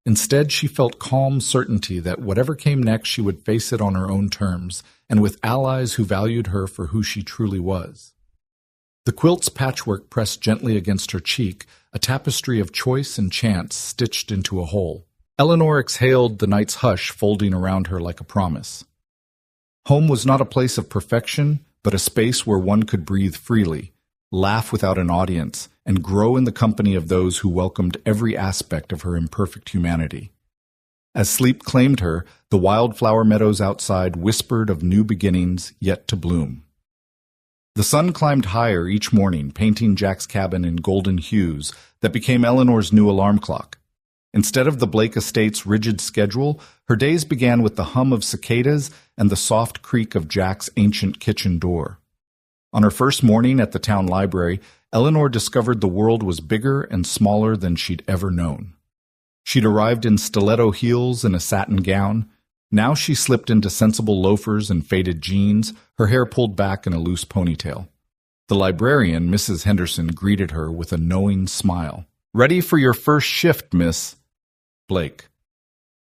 Instead, she felt calm certainty that whatever came next, she would face it on her own terms, and with allies who valued her for who she truly was. The quilt's patchwork pressed gently against her cheek, a tapestry of choice and chance stitched into a whole. Eleanor exhaled, the night's hush folding around her like a promise. Home was not a place of perfection, but a space where one could breathe freely, laugh without an audience, and grow in the company of those who welcomed every aspect of her imperfect humanity. As sleep claimed her, the wildflower meadows outside whispered of new beginnings yet to bloom. The sun climbed higher each morning, painting Jack's cabin in golden hues that became Eleanor's new alarm clock. Instead of the Blake estate's rigid schedule, her days began with the hum of cicadas and the soft creak of Jack's ancient kitchen door. On her first morning at the town library, Eleanor discovered the world was bigger and smaller than she'd ever known. She'd arrived in stiletto heels and a satin gown, Now she slipped into sensible loafers and faded jeans, her hair pulled back in a loose ponytail. The librarian, Mrs. Henderson, greeted her with a knowing smile. "Ready for your first shift, Miss Blake."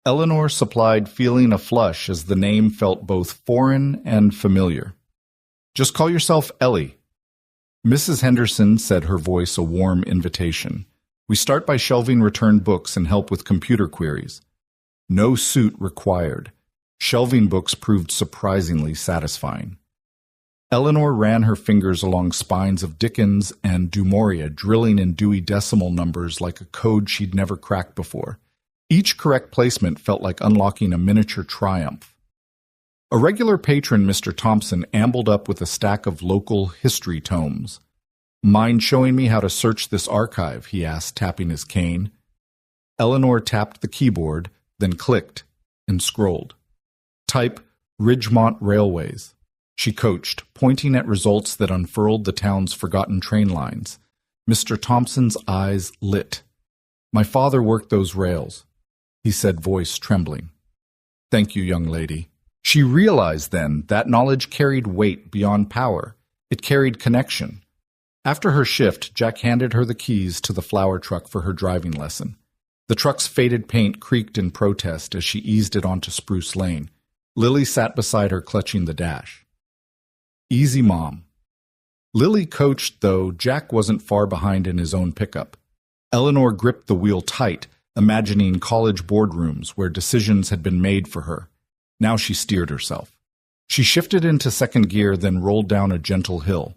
Eleanor supplied, feeling a flush as the name felt both foreign and familiar. "Just call yourself Ellie." Mrs. Henderson said, her voice a warm invitation. "We start by shelving returned books and help with computer queries. No suit required." Shelving books proved surprisingly satisfying. Eleanor ran her fingers along spines of Dickens and Du Maurier, drilling in Dewey Decimal numbers like a code she'd never cracked before. Each correct placement felt like unlocking a miniature triumph. A regular patron, Mr. Thompson, ambled up with a stack of local history tomes. "Mind showing me how to search this archive?" he asked, tapping his cane. Eleanor tapped the keyboard, then clicked and scrolled. "Type Ridgemont Railways," she coached, pointing at results that unfurled the town's forgotten train lines. Mr. Thompson's eyes lit. "My father worked those rails," he said, voice trembling. "Thank you, young lady." She realized then that knowledge carried weight beyond power. It carried connection. After her shift, Jack handed her the keys to the flower truck for her driving lesson. The truck's faded paint creaked in protest as she eased it onto Spruce Lane. Lily sat beside her, clutching the dash. "Easy, Mom." Lily coached, though Jack wasn't far behind in his own pickup. Eleanor gripped the wheel tight, imagining college boardrooms where decisions had been made for her. Now she steered herself. She shifted into second gear, then rolled down a gentle hill.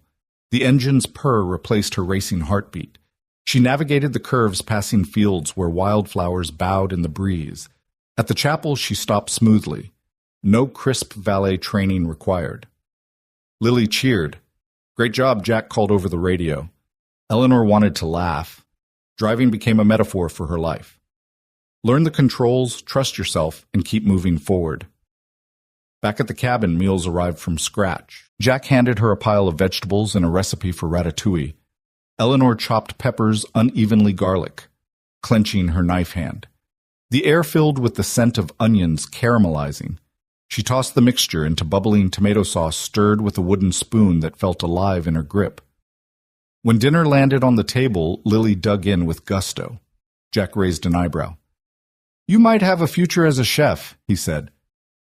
The engine's purr replaced her racing heartbeat. She navigated the curves, passing fields where wildflowers bowed in the breeze. At the chapel, she stopped smoothly. No crisp valet training required. Lily cheered. "Great job," Jack called over the radio. Eleanor wanted to laugh. Driving became a metaphor for her life. Learn the controls, trust yourself, and keep moving forward. Back at the cabin, meals arrived from scratch. Jack handed her a pile of vegetables and a recipe for ratatouille. Eleanor chopped peppers, unevenly garlic, clenching her knife hand. The air filled with the scent of onions caramelizing. She tossed the mixture into bubbling tomato sauce, stirred with a wooden spoon that felt alive in her grip. When dinner landed on the table, Lily dug in with gusto. Jack raised an eyebrow. "You might have a future as a chef," he said.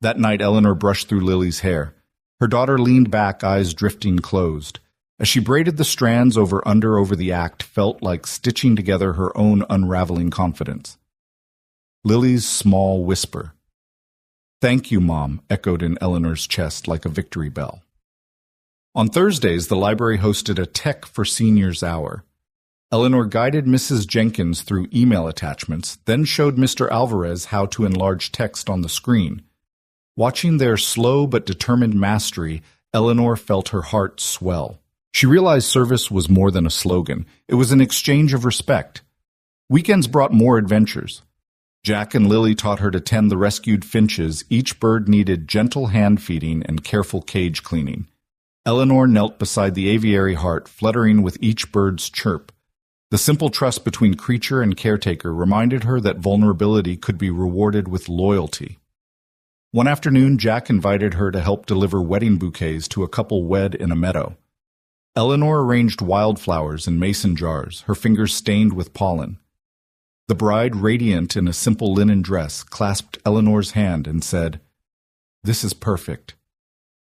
That night, Eleanor brushed through Lily's hair. Her daughter leaned back, eyes drifting closed. As she braided the strands over the act, felt like stitching together her own unraveling confidence. Lily's small whisper. "Thank you, Mom," echoed in Eleanor's chest like a victory bell. On Thursdays, the library hosted a Tech for Seniors hour. Eleanor guided Mrs. Jenkins through email attachments, then showed Mr. Alvarez how to enlarge text on the screen. Watching their slow but determined mastery, Eleanor felt her heart swell. She realized service was more than a slogan. It was an exchange of respect. Weekends brought more adventures. Jack and Lily taught her to tend the rescued finches. Each bird needed gentle hand feeding and careful cage cleaning. Eleanor knelt beside the aviary heart, fluttering with each bird's chirp. The simple trust between creature and caretaker reminded her that vulnerability could be rewarded with loyalty. One afternoon, Jack invited her to help deliver wedding bouquets to a couple wed in a meadow. Eleanor arranged wildflowers in mason jars, her fingers stained with pollen. The bride, radiant in a simple linen dress, clasped Eleanor's hand and said, "This is perfect.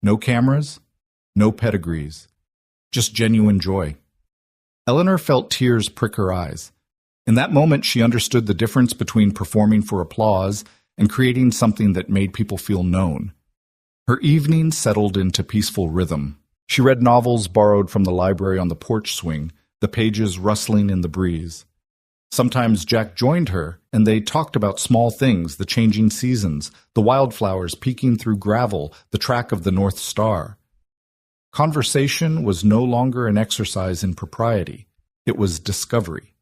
No cameras, no pedigrees, just genuine joy." Eleanor felt tears prick her eyes. In that moment, she understood the difference between performing for applause and creating something that made people feel known. Her evening settled into peaceful rhythm. She read novels borrowed from the library on the porch swing, the pages rustling in the breeze. Sometimes Jack joined her, and they talked about small things, the changing seasons, the wildflowers peeking through gravel, the track of the North Star. Conversation was no longer an exercise in propriety. It was discovery.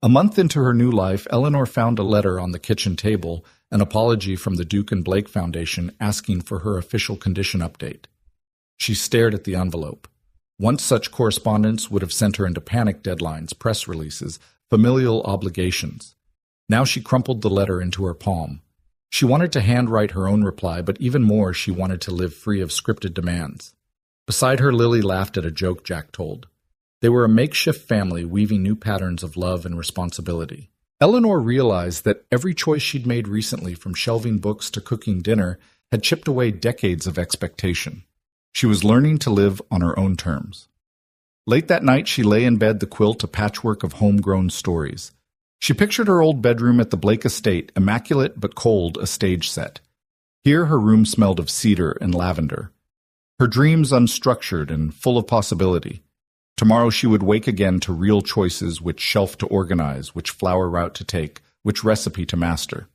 A month into her new life, Eleanor found a letter on the kitchen table, an apology from the Duke and Blake Foundation asking for her official condition update. She stared at the envelope. Once such correspondence would have sent her into panic deadlines, press releases, familial obligations. Now she crumpled the letter into her palm. She wanted to handwrite her own reply, but even more, she wanted to live free of scripted demands. Beside her, Lily laughed at a joke Jack told. They were a makeshift family weaving new patterns of love and responsibility. Eleanor realized that every choice she'd made recently, from shelving books to cooking dinner, had chipped away decades of expectation. She was learning to live on her own terms. Late that night, she lay in bed, the quilt a patchwork of homegrown stories. She pictured her old bedroom at the Blake estate, immaculate but cold, a stage set. Here her room smelled of cedar and lavender. Her dreams unstructured and full of possibility. Tomorrow she would wake again to real choices, which shelf to organize, which flower route to take, which recipe to master.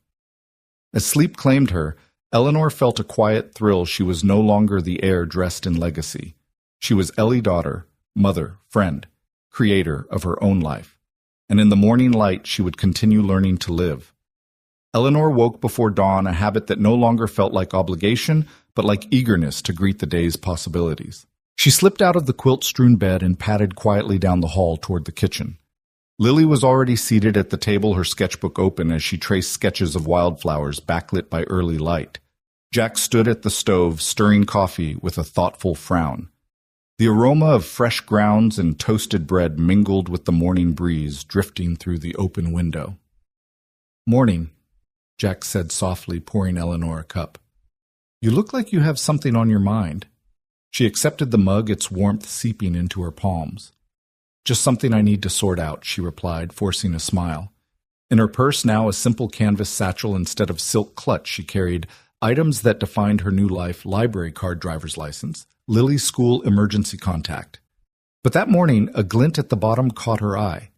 As sleep claimed her, Eleanor felt a quiet thrill. She was no longer the heir dressed in legacy. She was Ellie, daughter, mother, friend, creator of her own life. And in the morning light she would continue learning to live. Eleanor woke before dawn, a habit that no longer felt like obligation, but like eagerness to greet the day's possibilities. She slipped out of the quilt-strewn bed and padded quietly down the hall toward the kitchen. Lily was already seated at the table, her sketchbook open as she traced sketches of wildflowers backlit by early light. Jack stood at the stove, stirring coffee with a thoughtful frown. The aroma of fresh grounds and toasted bread mingled with the morning breeze drifting through the open window. "Morning," Jack said softly, pouring Eleanor a cup. "You look like you have something on your mind." She accepted the mug, its warmth seeping into her palms. "Just something I need to sort out," she replied, forcing a smile. In her purse now, a simple canvas satchel instead of silk clutch, she carried items that defined her new life: library card, driver's license, Lily's school emergency contact. But that morning, a glint at the bottom caught her eye.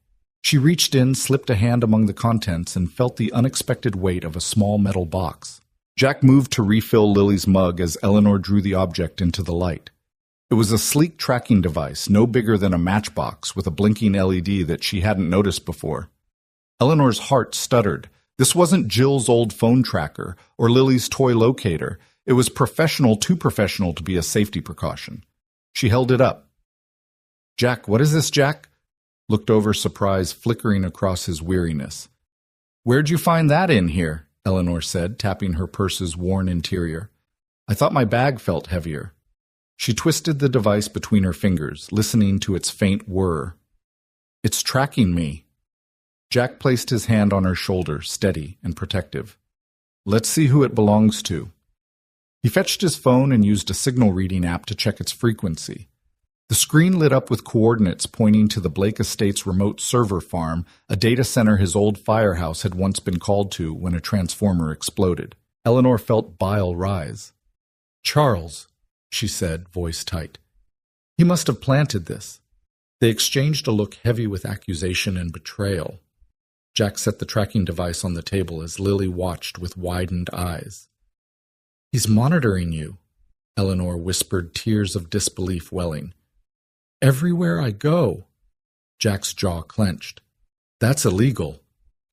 She reached in, slipped a hand among the contents, and felt the unexpected weight of a small metal box. Jack moved to refill Lily's mug as Eleanor drew the object into the light. It was a sleek tracking device, no bigger than a matchbox, with a blinking LED that she hadn't noticed before. Eleanor's heart stuttered. This wasn't Jill's old phone tracker or Lily's toy locator. It was professional, too professional to be a safety precaution. She held it up. "Jack, what is this, Jack?" Looked over, surprise flickering across his weariness. "Where'd you find that in here?" Eleanor said, tapping her purse's worn interior. "I thought my bag felt heavier." She twisted the device between her fingers, listening to its faint whir. "It's tracking me." Jack placed his hand on her shoulder, steady and protective. "Let's see who it belongs to." He fetched his phone and used a signal reading app to check its frequency. The screen lit up with coordinates pointing to the Blake Estate's remote server farm, a data center his old firehouse had once been called to when a transformer exploded. Eleanor felt bile rise. "Charles," she said, voice tight. "He must have planted this." They exchanged a look heavy with accusation and betrayal. Jack set the tracking device on the table as Lily watched with widened eyes. "He's monitoring you," Eleanor whispered, tears of disbelief welling. "Everywhere I go." Jack's jaw clenched. "That's illegal."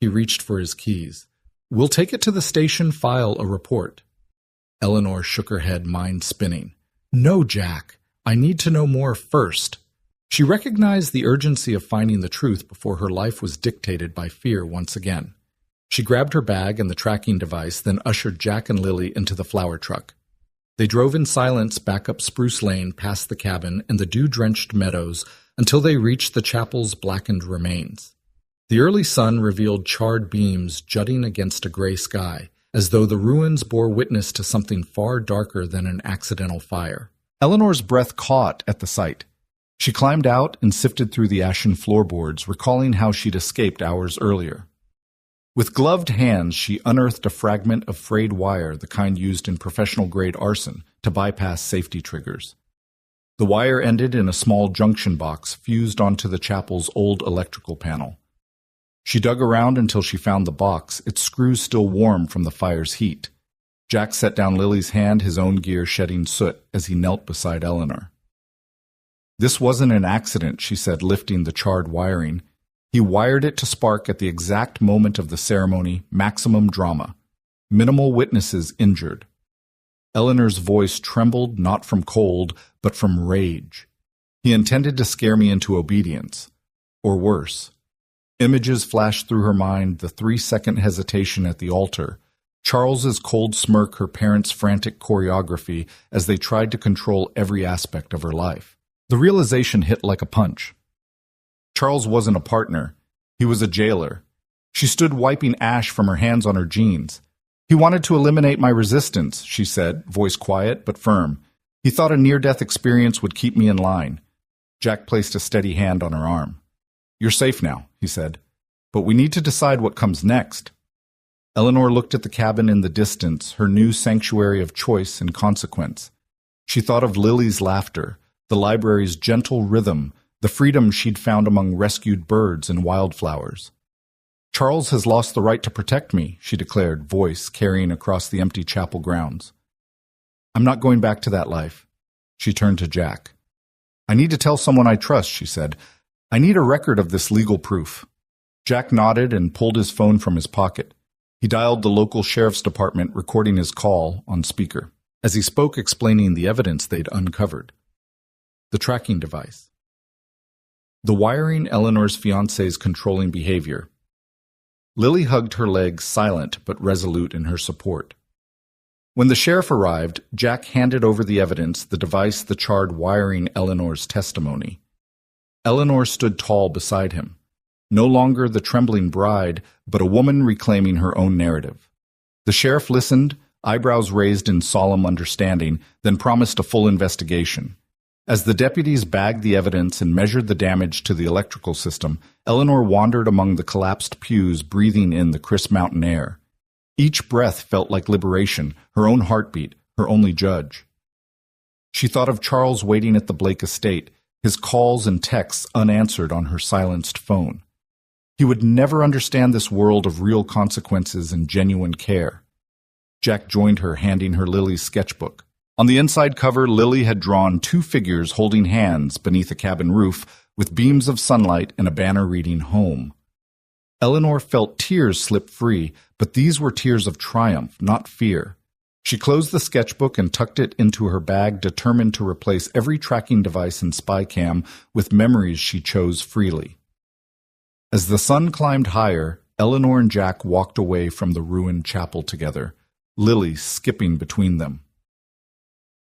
He reached for his keys. "We'll take it to the station, file a report." Eleanor shook her head, mind spinning. "No, Jack. I need to know more first." She recognized the urgency of finding the truth before her life was dictated by fear once again. She grabbed her bag and the tracking device, then ushered Jack and Lily into the flower truck. They drove in silence back up Spruce Lane, past the cabin and the dew-drenched meadows, until they reached the chapel's blackened remains. The early sun revealed charred beams jutting against a gray sky, as though the ruins bore witness to something far darker than an accidental fire. Eleanor's breath caught at the sight. She climbed out and sifted through the ashen floorboards, recalling how she'd escaped hours earlier. With gloved hands, she unearthed a fragment of frayed wire, the kind used in professional-grade arson, to bypass safety triggers. The wire ended in a small junction box fused onto the chapel's old electrical panel. She dug around until she found the box, its screws still warm from the fire's heat. Jack set down Lily's hand, his own gear shedding soot, as he knelt beside Eleanor. "This wasn't an accident," she said, lifting the charred wiring. "He wired it to spark at the exact moment of the ceremony, maximum drama. Minimal witnesses injured." Eleanor's voice trembled not from cold, but from rage. "He intended to scare me into obedience. Or worse." Images flashed through her mind, the 3-second hesitation at the altar, Charles's cold smirk, her parents' frantic choreography as they tried to control every aspect of her life. The realization hit like a punch. Charles wasn't a partner. He was a jailer. She stood wiping ash from her hands on her jeans. He wanted to eliminate my resistance, she said, voice quiet but firm. He thought a near-death experience would keep me in line. Jack placed a steady hand on her arm. You're safe now, he said. But we need to decide what comes next. Eleanor looked at the cabin in the distance, her new sanctuary of choice and consequence. She thought of Lily's laughter, the library's gentle rhythm, the freedom she'd found among rescued birds and wildflowers. Charles has lost the right to protect me, she declared, voice carrying across the empty chapel grounds. I'm not going back to that life. She turned to Jack. I need to tell someone I trust, she said. I need a record of this legal proof. Jack nodded and pulled his phone from his pocket. He dialed the local sheriff's department, recording his call on speaker. As he spoke, explaining the evidence they'd uncovered. The tracking device. The wiring Eleanor's fiancé's controlling behavior. Lily hugged her legs, silent but resolute in her support. When the sheriff arrived, Jack handed over the evidence, the device, the charred wiring Eleanor's testimony. Eleanor stood tall beside him. No longer the trembling bride, but a woman reclaiming her own narrative. The sheriff listened, eyebrows raised in solemn understanding, then promised a full investigation. As the deputies bagged the evidence and measured the damage to the electrical system, Eleanor wandered among the collapsed pews, breathing in the crisp mountain air. Each breath felt like liberation, her own heartbeat, her only judge. She thought of Charles waiting at the Blake estate, his calls and texts unanswered on her silenced phone. He would never understand this world of real consequences and genuine care. Jack joined her, handing her Lily's sketchbook. On the inside cover, Lily had drawn two figures holding hands beneath a cabin roof with beams of sunlight and a banner reading home. Eleanor felt tears slip free, but these were tears of triumph, not fear. She closed the sketchbook and tucked it into her bag, determined to replace every tracking device and spy cam with memories she chose freely. As the sun climbed higher, Eleanor and Jack walked away from the ruined chapel together, Lily skipping between them.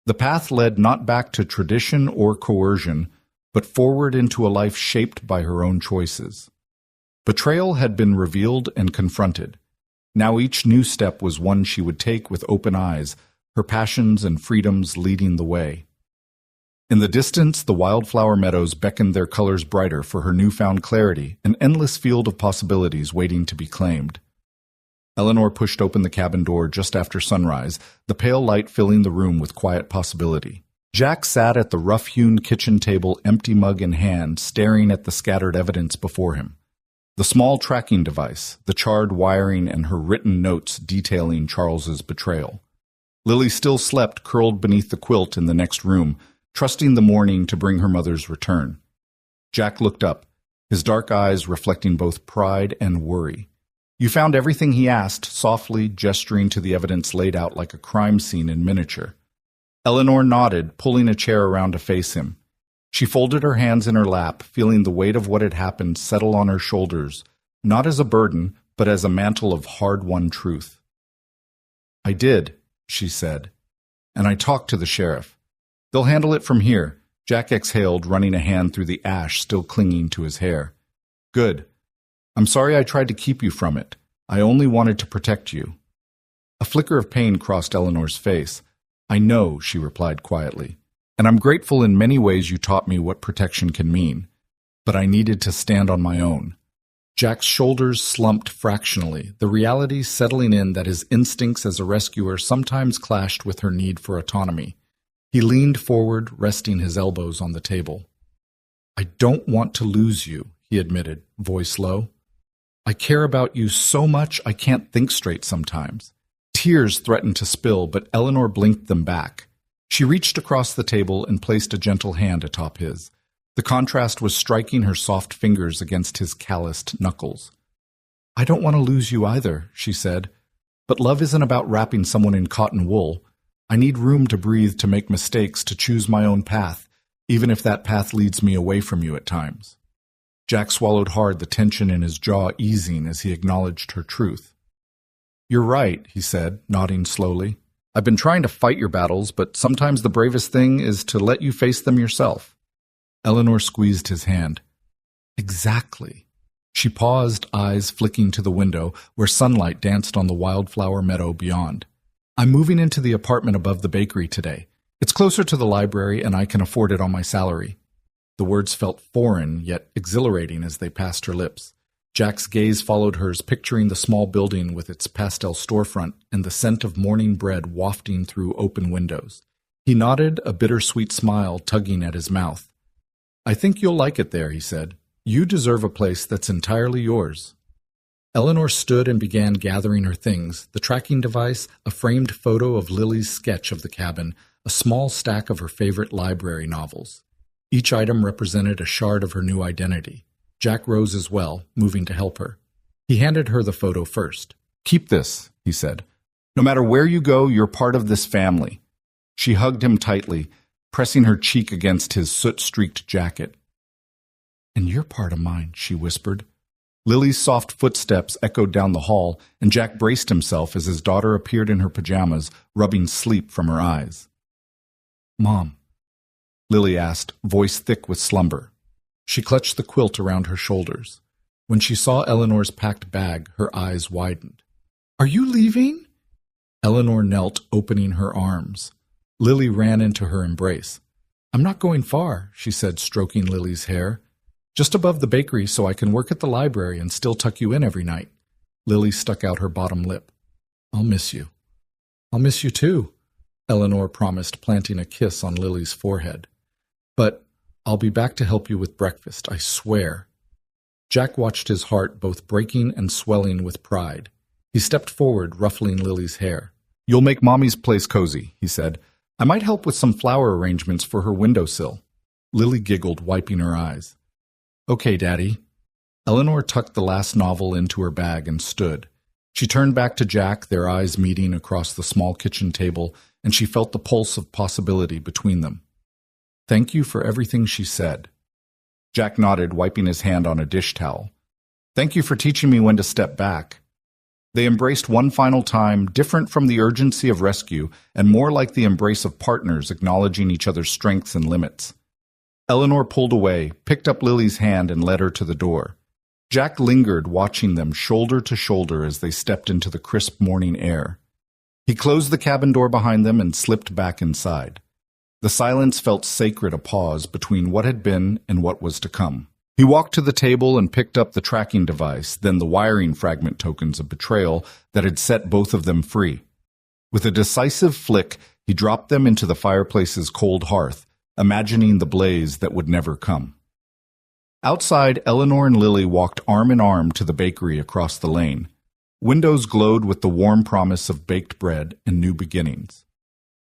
The path led not back to tradition or coercion, but forward into a life shaped by her own choices. Betrayal had been revealed and confronted. Now each new step was one she would take with open eyes, her passions and freedoms leading the way. In the distance, the wildflower meadows beckoned their colors brighter for her newfound clarity, an endless field of possibilities waiting to be claimed. Eleanor pushed open the cabin door just after sunrise, the pale light filling the room with quiet possibility. Jack sat at the rough-hewn kitchen table, empty mug in hand, staring at the scattered evidence before him. The small tracking device, the charred wiring, and her written notes detailing Charles's betrayal. Lily still slept, curled beneath the quilt in the next room, trusting the morning to bring her mother's return. Jack looked up, his dark eyes reflecting both pride and worry. You found everything, he asked, softly gesturing to the evidence laid out like a crime scene in miniature. Eleanor nodded, pulling a chair around to face him. She folded her hands in her lap, feeling the weight of what had happened settle on her shoulders, not as a burden, but as a mantle of hard-won truth. I did, she said, and I talked to the sheriff. They'll handle it from here. Jack exhaled, running a hand through the ash still clinging to his hair. Good. I'm sorry I tried to keep you from it. I only wanted to protect you. A flicker of pain crossed Eleanor's face. I know, she replied quietly, and I'm grateful in many ways you taught me what protection can mean. But I needed to stand on my own. Jack's shoulders slumped fractionally, the reality settling in that his instincts as a rescuer sometimes clashed with her need for autonomy. He leaned forward, resting his elbows on the table. I don't want to lose you, he admitted, voice low. I care about you so much I can't think straight sometimes. Tears threatened to spill, but Eleanor blinked them back. She reached across the table and placed a gentle hand atop his. The contrast was striking her soft fingers against his calloused knuckles. I don't want to lose you either, she said. But love isn't about wrapping someone in cotton wool. I need room to breathe, to make mistakes, to choose my own path, even if that path leads me away from you at times. Jack swallowed hard, the tension in his jaw easing as he acknowledged her truth. You're right, he said, nodding slowly. I've been trying to fight your battles, but sometimes the bravest thing is to let you face them yourself. Eleanor squeezed his hand. Exactly. She paused, eyes flicking to the window, where sunlight danced on the wildflower meadow beyond. I'm moving into the apartment above the bakery today. It's closer to the library, and I can afford it on my salary. The words felt foreign, yet exhilarating as they passed her lips. Jack's gaze followed hers, picturing the small building with its pastel storefront and the scent of morning bread wafting through open windows. He nodded, a bittersweet smile tugging at his mouth. I think you'll like it there, he said. You deserve a place that's entirely yours. Eleanor stood and began gathering her things, the tracking device, a framed photo of Lily's sketch of the cabin, a small stack of her favorite library novels. Each item represented a shard of her new identity. Jack rose as well, moving to help her. He handed her the photo first. Keep this, he said. No matter where you go, you're part of this family. She hugged him tightly, pressing her cheek against his soot-streaked jacket. And you're part of mine, she whispered. Lily's soft footsteps echoed down the hall, and Jack braced himself as his daughter appeared in her pajamas, rubbing sleep from her eyes. Mom, Lily asked, voice thick with slumber. She clutched the quilt around her shoulders. When she saw Eleanor's packed bag, her eyes widened. Are you leaving? Eleanor knelt, opening her arms. Lily ran into her embrace. I'm not going far, she said, stroking Lily's hair. Just above the bakery so I can work at the library and still tuck you in every night. Lily stuck out her bottom lip. I'll miss you. I'll miss you too, Eleanor promised, planting a kiss on Lily's forehead. But I'll be back to help you with breakfast, I swear. Jack watched his heart both breaking and swelling with pride. He stepped forward, ruffling Lily's hair. You'll make Mommy's place cozy, he said. I might help with some flower arrangements for her windowsill. Lily giggled, wiping her eyes. Okay, Daddy. Eleanor tucked the last novel into her bag and stood. She turned back to Jack, their eyes meeting across the small kitchen table, and she felt the pulse of possibility between them. Thank you for everything she said. Jack nodded, wiping his hand on a dish towel. Thank you for teaching me when to step back. They embraced one final time, different from the urgency of rescue, and more like the embrace of partners acknowledging each other's strengths and limits. Eleanor pulled away, picked up Lily's hand, and led her to the door. Jack lingered, watching them shoulder to shoulder as they stepped into the crisp morning air. He closed the cabin door behind them and slipped back inside. The silence felt sacred, a pause between what had been and what was to come. He walked to the table and picked up the tracking device, then the wiring fragment tokens of betrayal that had set both of them free. With a decisive flick, he dropped them into the fireplace's cold hearth, imagining the blaze that would never come. Outside, Eleanor and Lily walked arm in arm to the bakery across the lane. Windows glowed with the warm promise of baked bread and new beginnings.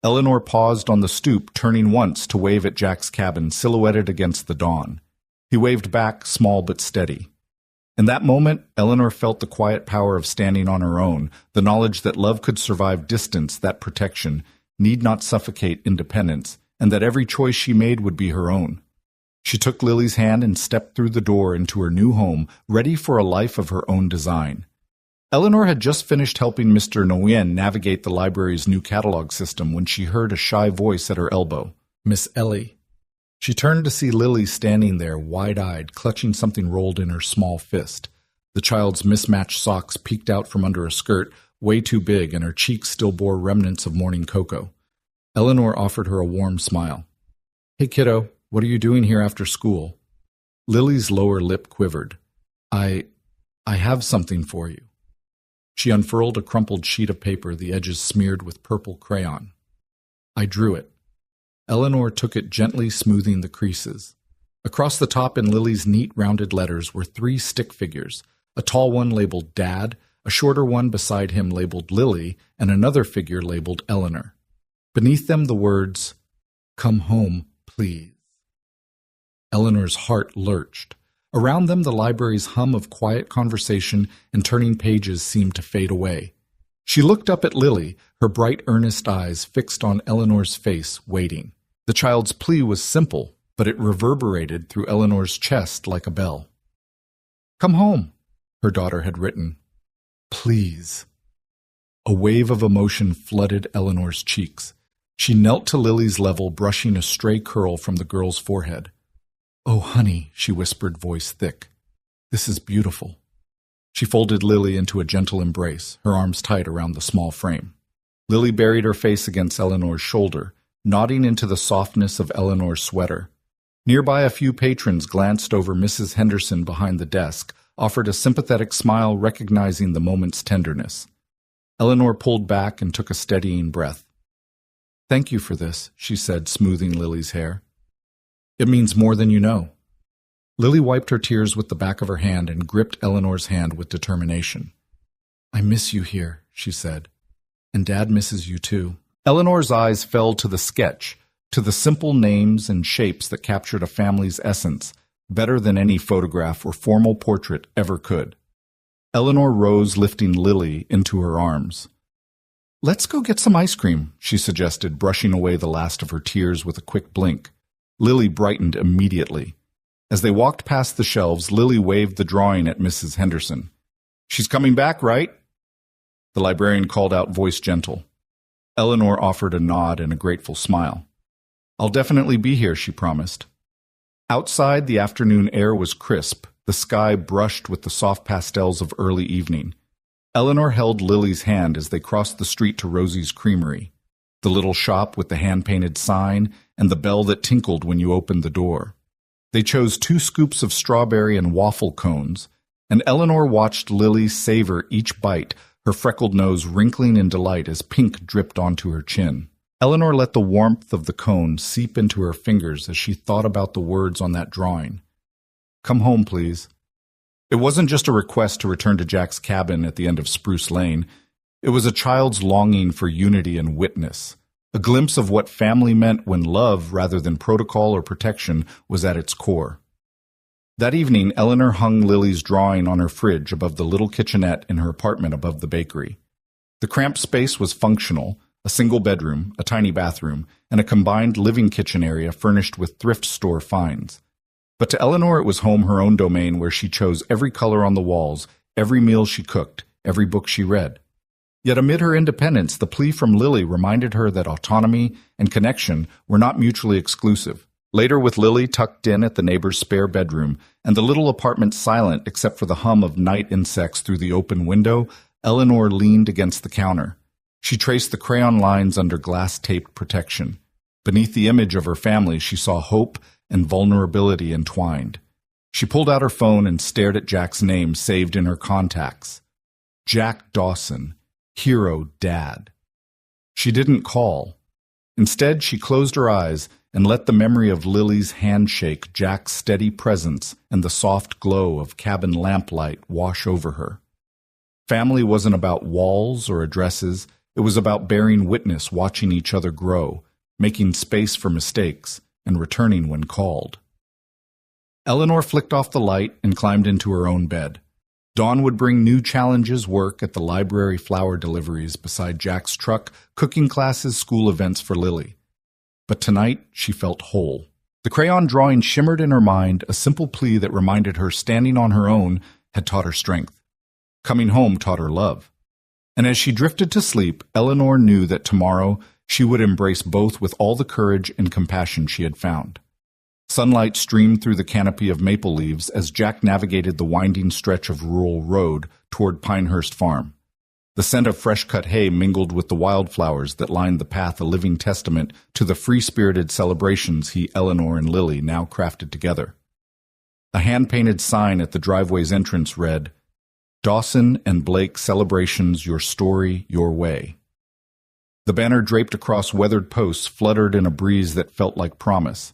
Eleanor paused on the stoop, turning once to wave at Jack's cabin silhouetted against the dawn. He waved back, small but steady. In that moment, Eleanor felt the quiet power of standing on her own, the knowledge that love could survive distance, that protection need not suffocate independence, and that every choice she made would be her own. She took Lily's hand and stepped through the door into her new home, ready for a life of her own design. Eleanor had just finished helping Mr. Nguyen navigate the library's new catalog system when she heard a shy voice at her elbow. Miss Ellie. She turned to see Lily standing there, wide-eyed, clutching something rolled in her small fist. The child's mismatched socks peeked out from under a skirt, way too big, and her cheeks still bore remnants of morning cocoa. Eleanor offered her a warm smile. Hey, kiddo, what are you doing here after school? Lily's lower lip quivered. I have something for you. She unfurled a crumpled sheet of paper, the edges smeared with purple crayon. I drew it. Eleanor took it, gently smoothing the creases. Across the top in Lily's neat rounded letters were 3 stick figures, a tall one labeled Dad, a shorter one beside him labeled Lily, and another figure labeled Eleanor. Beneath them the words, Come home, please. Eleanor's heart lurched. Around them the library's hum of quiet conversation and turning pages seemed to fade away. She looked up at Lily, her bright, earnest eyes fixed on Eleanor's face, waiting. The child's plea was simple, but it reverberated through Eleanor's chest like a bell. Come home, her daughter had written. Please. A wave of emotion flooded Eleanor's cheeks. She knelt to Lily's level, brushing a stray curl from the girl's forehead. "Oh, honey," she whispered, voice thick. "This is beautiful." She folded Lily into a gentle embrace, her arms tight around the small frame. Lily buried her face against Eleanor's shoulder, nodding into the softness of Eleanor's sweater. Nearby, a few patrons glanced over Mrs. Henderson behind the desk, offered a sympathetic smile recognizing the moment's tenderness. Eleanor pulled back and took a steadying breath. "Thank you for this," she said, smoothing Lily's hair. "It means more than you know." Lily wiped her tears with the back of her hand and gripped Eleanor's hand with determination. "I miss you here," she said. "And Dad misses you too." Eleanor's eyes fell to the sketch, to the simple names and shapes that captured a family's essence, better than any photograph or formal portrait ever could. Eleanor rose, lifting Lily into her arms. "Let's go get some ice cream," she suggested, brushing away the last of her tears with a quick blink. Lily brightened immediately. As they walked past the shelves, Lily waved the drawing at Mrs. Henderson. "She's coming back, right?" The librarian called out, voice gentle. Eleanor offered a nod and a grateful smile. "I'll definitely be here," she promised. Outside, the afternoon air was crisp, the sky brushed with the soft pastels of early evening. Eleanor held Lily's hand as they crossed the street to Rosie's Creamery, the little shop with the hand-painted sign and the bell that tinkled when you opened the door. They chose 2 scoops of strawberry and waffle cones, and Eleanor watched Lily savor each bite, her freckled nose wrinkling in delight as pink dripped onto her chin. Eleanor let the warmth of the cone seep into her fingers as she thought about the words on that drawing. "Come home, please." It wasn't just a request to return to Jack's cabin at the end of Spruce Lane. It was a child's longing for unity and witness, a glimpse of what family meant when love, rather than protocol or protection, was at its core. That evening, Eleanor hung Lily's drawing on her fridge above the little kitchenette in her apartment above the bakery. The cramped space was functional, a single bedroom, a tiny bathroom, and a combined living kitchen area furnished with thrift store finds. But to Eleanor it was home, her own domain, where she chose every color on the walls, every meal she cooked, every book she read. Yet amid her independence, the plea from Lily reminded her that autonomy and connection were not mutually exclusive. Later, with Lily tucked in at the neighbor's spare bedroom, and the little apartment silent except for the hum of night insects through the open window, Eleanor leaned against the counter. She traced the crayon lines under glass-taped protection. Beneath the image of her family, she saw hope and vulnerability entwined. She pulled out her phone and stared at Jack's name saved in her contacts. Jack Dawson, hero dad. She didn't call. Instead, she closed her eyes and let the memory of Lily's handshake, Jack's steady presence, and the soft glow of cabin lamplight wash over her. Family wasn't about walls or addresses. It was about bearing witness, watching each other grow, making space for mistakes, and returning when called. Eleanor flicked off the light and climbed into her own bed. Dawn would bring new challenges, work at the library, flower deliveries beside Jack's truck, cooking classes, school events for Lily. But tonight she felt whole. The crayon drawing shimmered in her mind, a simple plea that reminded her standing on her own had taught her strength. Coming home taught her love. And as she drifted to sleep, Eleanor knew that tomorrow she would embrace both with all the courage and compassion she had found. Sunlight streamed through the canopy of maple leaves as Jack navigated the winding stretch of rural road toward Pinehurst Farm. The scent of fresh-cut hay mingled with the wildflowers that lined the path, a living testament to the free-spirited celebrations he, Eleanor, and Lily now crafted together. A hand-painted sign at the driveway's entrance read, "Dawson and Blake Celebrations, Your Story, Your Way." The banner draped across weathered posts fluttered in a breeze that felt like promise.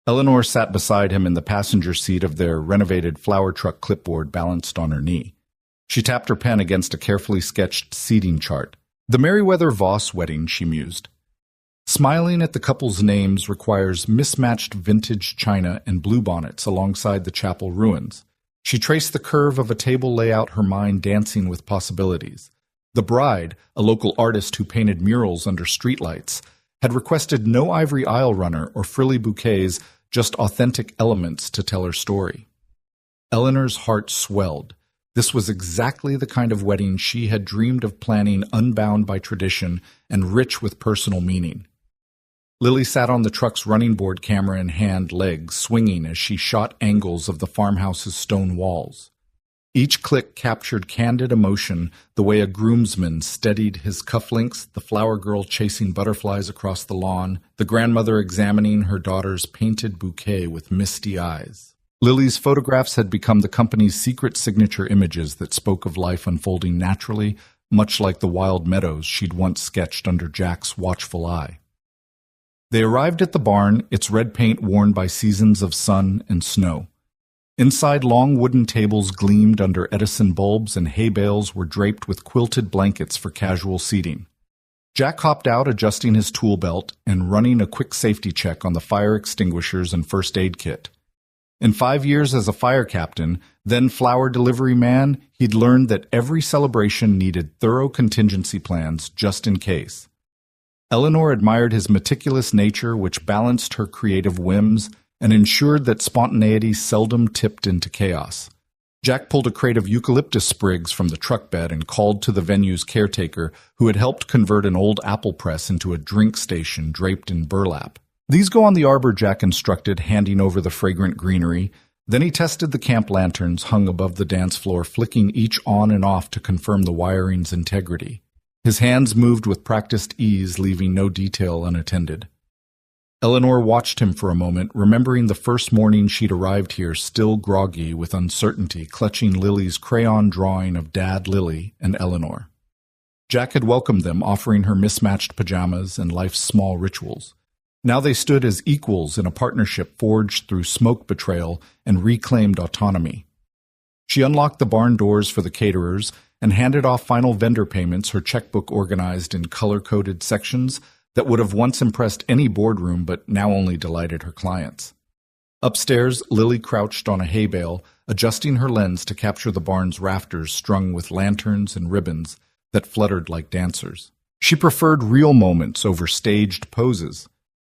Eleanor sat beside him in the passenger seat of their renovated flower truck, clipboard balanced on her knee. She tapped her pen against a carefully sketched seating chart. The Merriweather Voss wedding, she mused. Smiling at the couple's names requires mismatched vintage china and bluebonnets alongside the chapel ruins. She traced the curve of a table layout, her mind dancing with possibilities. The bride, a local artist who painted murals under streetlights, had requested no ivory aisle runner or frilly bouquets, just authentic elements to tell her story. Eleanor's heart swelled. This was exactly the kind of wedding she had dreamed of planning, unbound by tradition and rich with personal meaning. Lily sat on the truck's running board, camera in hand, legs swinging as she shot angles of the farmhouse's stone walls. Each click captured candid emotion, the way a groomsman steadied his cufflinks, the flower girl chasing butterflies across the lawn, the grandmother examining her daughter's painted bouquet with misty eyes. Lily's photographs had become the company's secret signature images that spoke of life unfolding naturally, much like the wild meadows she'd once sketched under Jack's watchful eye. They arrived at the barn, its red paint worn by seasons of sun and snow. Inside, long wooden tables gleamed under Edison bulbs, and hay bales were draped with quilted blankets for casual seating. Jack hopped out, adjusting his tool belt and running a quick safety check on the fire extinguishers and first aid kit. In 5 years as a fire captain, then flower delivery man, he'd learned that every celebration needed thorough contingency plans just in case. Eleanor admired his meticulous nature, which balanced her creative whims and ensured that spontaneity seldom tipped into chaos. Jack pulled a crate of eucalyptus sprigs from the truck bed and called to the venue's caretaker, who had helped convert an old apple press into a drink station draped in burlap. "These go on the arbor," Jack instructed, handing over the fragrant greenery. Then he tested the camp lanterns hung above the dance floor, flicking each on and off to confirm the wiring's integrity. His hands moved with practiced ease, leaving no detail unattended. Eleanor watched him for a moment, remembering the first morning she'd arrived here, still groggy with uncertainty, clutching Lily's crayon drawing of Dad, Lily, and Eleanor. Jack had welcomed them, offering her mismatched pajamas and life's small rituals. Now they stood as equals in a partnership forged through smoke betrayal and reclaimed autonomy. She unlocked the barn doors for the caterers and handed off final vendor payments, her checkbook organized in color-coded sections that would have once impressed any boardroom but now only delighted her clients. Upstairs, Lily crouched on a hay bale, adjusting her lens to capture the barn's rafters strung with lanterns and ribbons that fluttered like dancers. She preferred real moments over staged poses.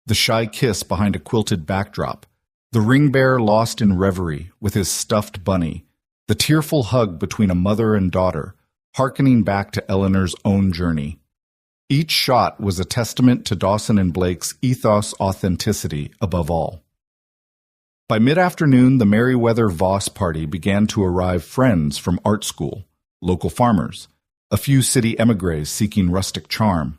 The shy kiss behind a quilted backdrop, the ring bearer lost in reverie with his stuffed bunny, the tearful hug between a mother and daughter, hearkening back to Eleanor's own journey. Each shot was a testament to Dawson and Blake's ethos authenticity above all. By mid-afternoon, the Merriweather Voss party began to arrive friends from art school, local farmers, a few city émigrés seeking rustic charm.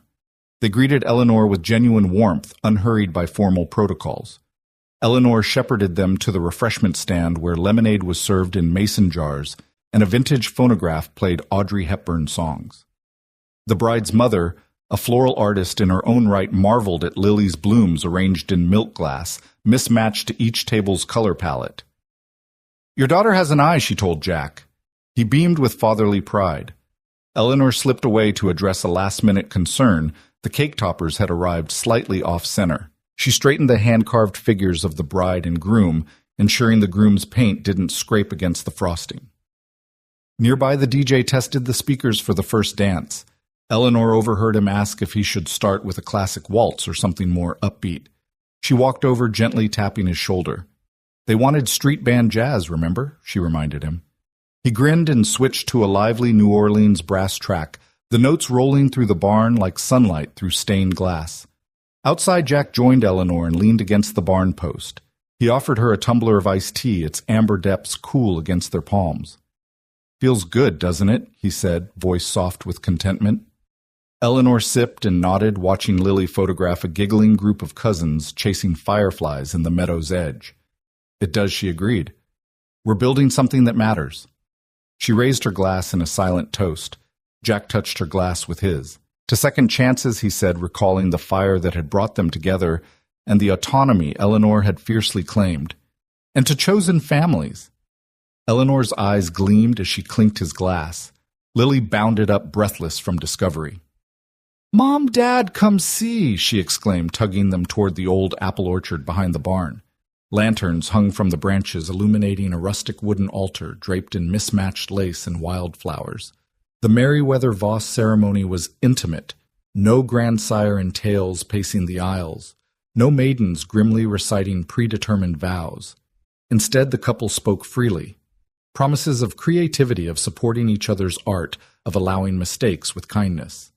They greeted Eleanor with genuine warmth, unhurried by formal protocols. Eleanor shepherded them to the refreshment stand where lemonade was served in mason jars and a vintage phonograph played Audrey Hepburn songs. The bride's mother, a floral artist in her own right, marveled at Lily's blooms arranged in milk glass, mismatched to each table's color palette. "Your daughter has an eye," she told Jack. He beamed with fatherly pride. Eleanor slipped away to address a last-minute concern. The cake toppers had arrived slightly off-center. She straightened the hand-carved figures of the bride and groom, ensuring the groom's paint didn't scrape against the frosting. Nearby, the DJ tested the speakers for the first dance. Eleanor overheard him ask if he should start with a classic waltz or something more upbeat. She walked over, gently tapping his shoulder. "They wanted street band jazz, remember?" she reminded him. He grinned and switched to a lively New Orleans brass track, the notes rolling through the barn like sunlight through stained glass. Outside, Jack joined Eleanor and leaned against the barn post. He offered her a tumbler of iced tea, its amber depths cool against their palms. "Feels good, doesn't it?" he said, voice soft with contentment. Eleanor sipped and nodded, watching Lily photograph a giggling group of cousins chasing fireflies in the meadow's edge. "It does," she agreed. "We're building something that matters." She raised her glass in a silent toast. Jack touched her glass with his. "To second chances," he said, recalling the fire that had brought them together and the autonomy Eleanor had fiercely claimed. "And to chosen families." Eleanor's eyes gleamed as she clinked his glass. Lily bounded up, breathless from discovery. "Mom, Dad, come see!" she exclaimed, tugging them toward the old apple orchard behind the barn. Lanterns hung from the branches, illuminating a rustic wooden altar draped in mismatched lace and wildflowers. The Merriweather Voss ceremony was intimate. No grandsire in tails pacing the aisles. No maidens grimly reciting predetermined vows. Instead, the couple spoke freely. promises of creativity, of supporting each other's art, of allowing mistakes with kindness.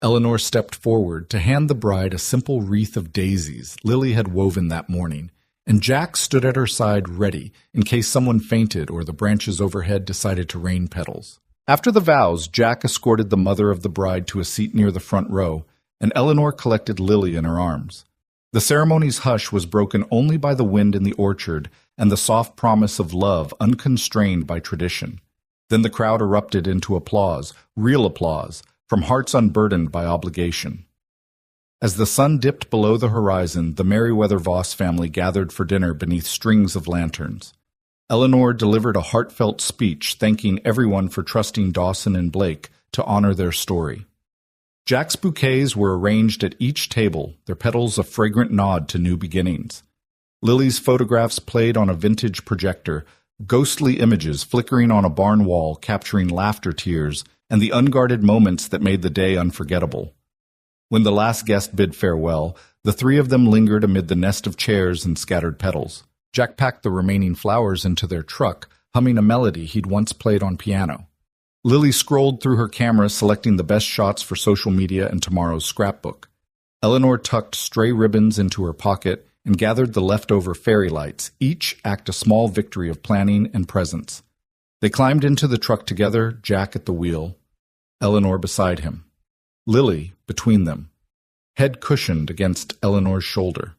Eleanor stepped forward to hand the bride a simple wreath of daisies Lily had woven that morning, and Jack stood at her side ready in case someone fainted or the branches overhead decided to rain petals. After the vows, Jack escorted the mother of the bride to a seat near the front row, and Eleanor collected Lily in her arms. The ceremony's hush was broken only by the wind in the orchard and the soft promise of love unconstrained by tradition. Then the crowd erupted into applause, real applause, from hearts unburdened by obligation. As the sun dipped below the horizon, the Merriweather Voss family gathered for dinner beneath strings of lanterns. Eleanor delivered a heartfelt speech thanking everyone for trusting Dawson and Blake to honor their story. Jack's bouquets were arranged at each table, their petals a fragrant nod to new beginnings. Lily's photographs played on a vintage projector, ghostly images flickering on a barn wall capturing laughter tears and the unguarded moments that made the day unforgettable. When the last guest bid farewell, the three of them lingered amid the nest of chairs and scattered petals. Jack packed the remaining flowers into their truck, humming a melody he'd once played on piano. Lily scrolled through her camera, selecting the best shots for social media and tomorrow's scrapbook. Eleanor tucked stray ribbons into her pocket and gathered the leftover fairy lights, each act a small victory of planning and presence. They climbed into the truck together, Jack at the wheel, Eleanor beside him. Lily between them, head cushioned against Eleanor's shoulder.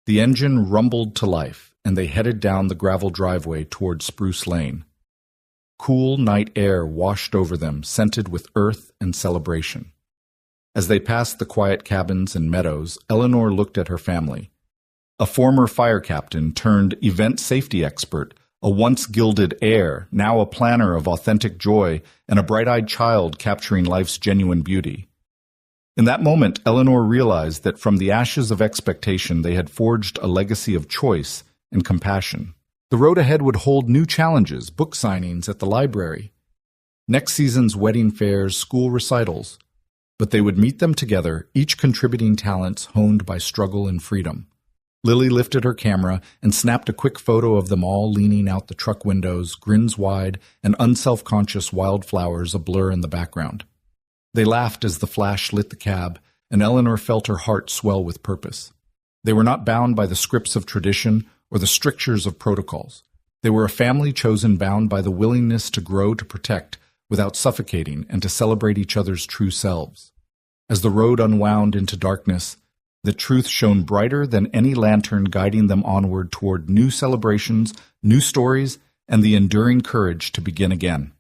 The engine rumbled to life, and they headed down the gravel driveway toward Spruce Lane. Cool night air washed over them, scented with earth and celebration. As they passed the quiet cabins and meadows, Eleanor looked at her family. A former fire captain turned event safety expert, a once gilded heir, now a planner of authentic joy, and a bright-eyed child capturing life's genuine beauty. In that moment, Eleanor realized that from the ashes of expectation they had forged a legacy of choice and compassion. The road ahead would hold new challenges, book signings at the library, next season's wedding fairs, school recitals. But they would meet them together, each contributing talents honed by struggle and freedom. Lily lifted her camera and snapped a quick photo of them all leaning out the truck windows, grins wide, and unself-conscious wildflowers a blur in the background. They laughed as the flash lit the cab, and Eleanor felt her heart swell with purpose. They were not bound by the scripts of tradition or the strictures of protocols. They were a family chosen bound by the willingness to grow to protect without suffocating and to celebrate each other's true selves. As the road unwound into darkness, the truth shone brighter than any lantern, guiding them onward toward new celebrations, new stories, and the enduring courage to begin again.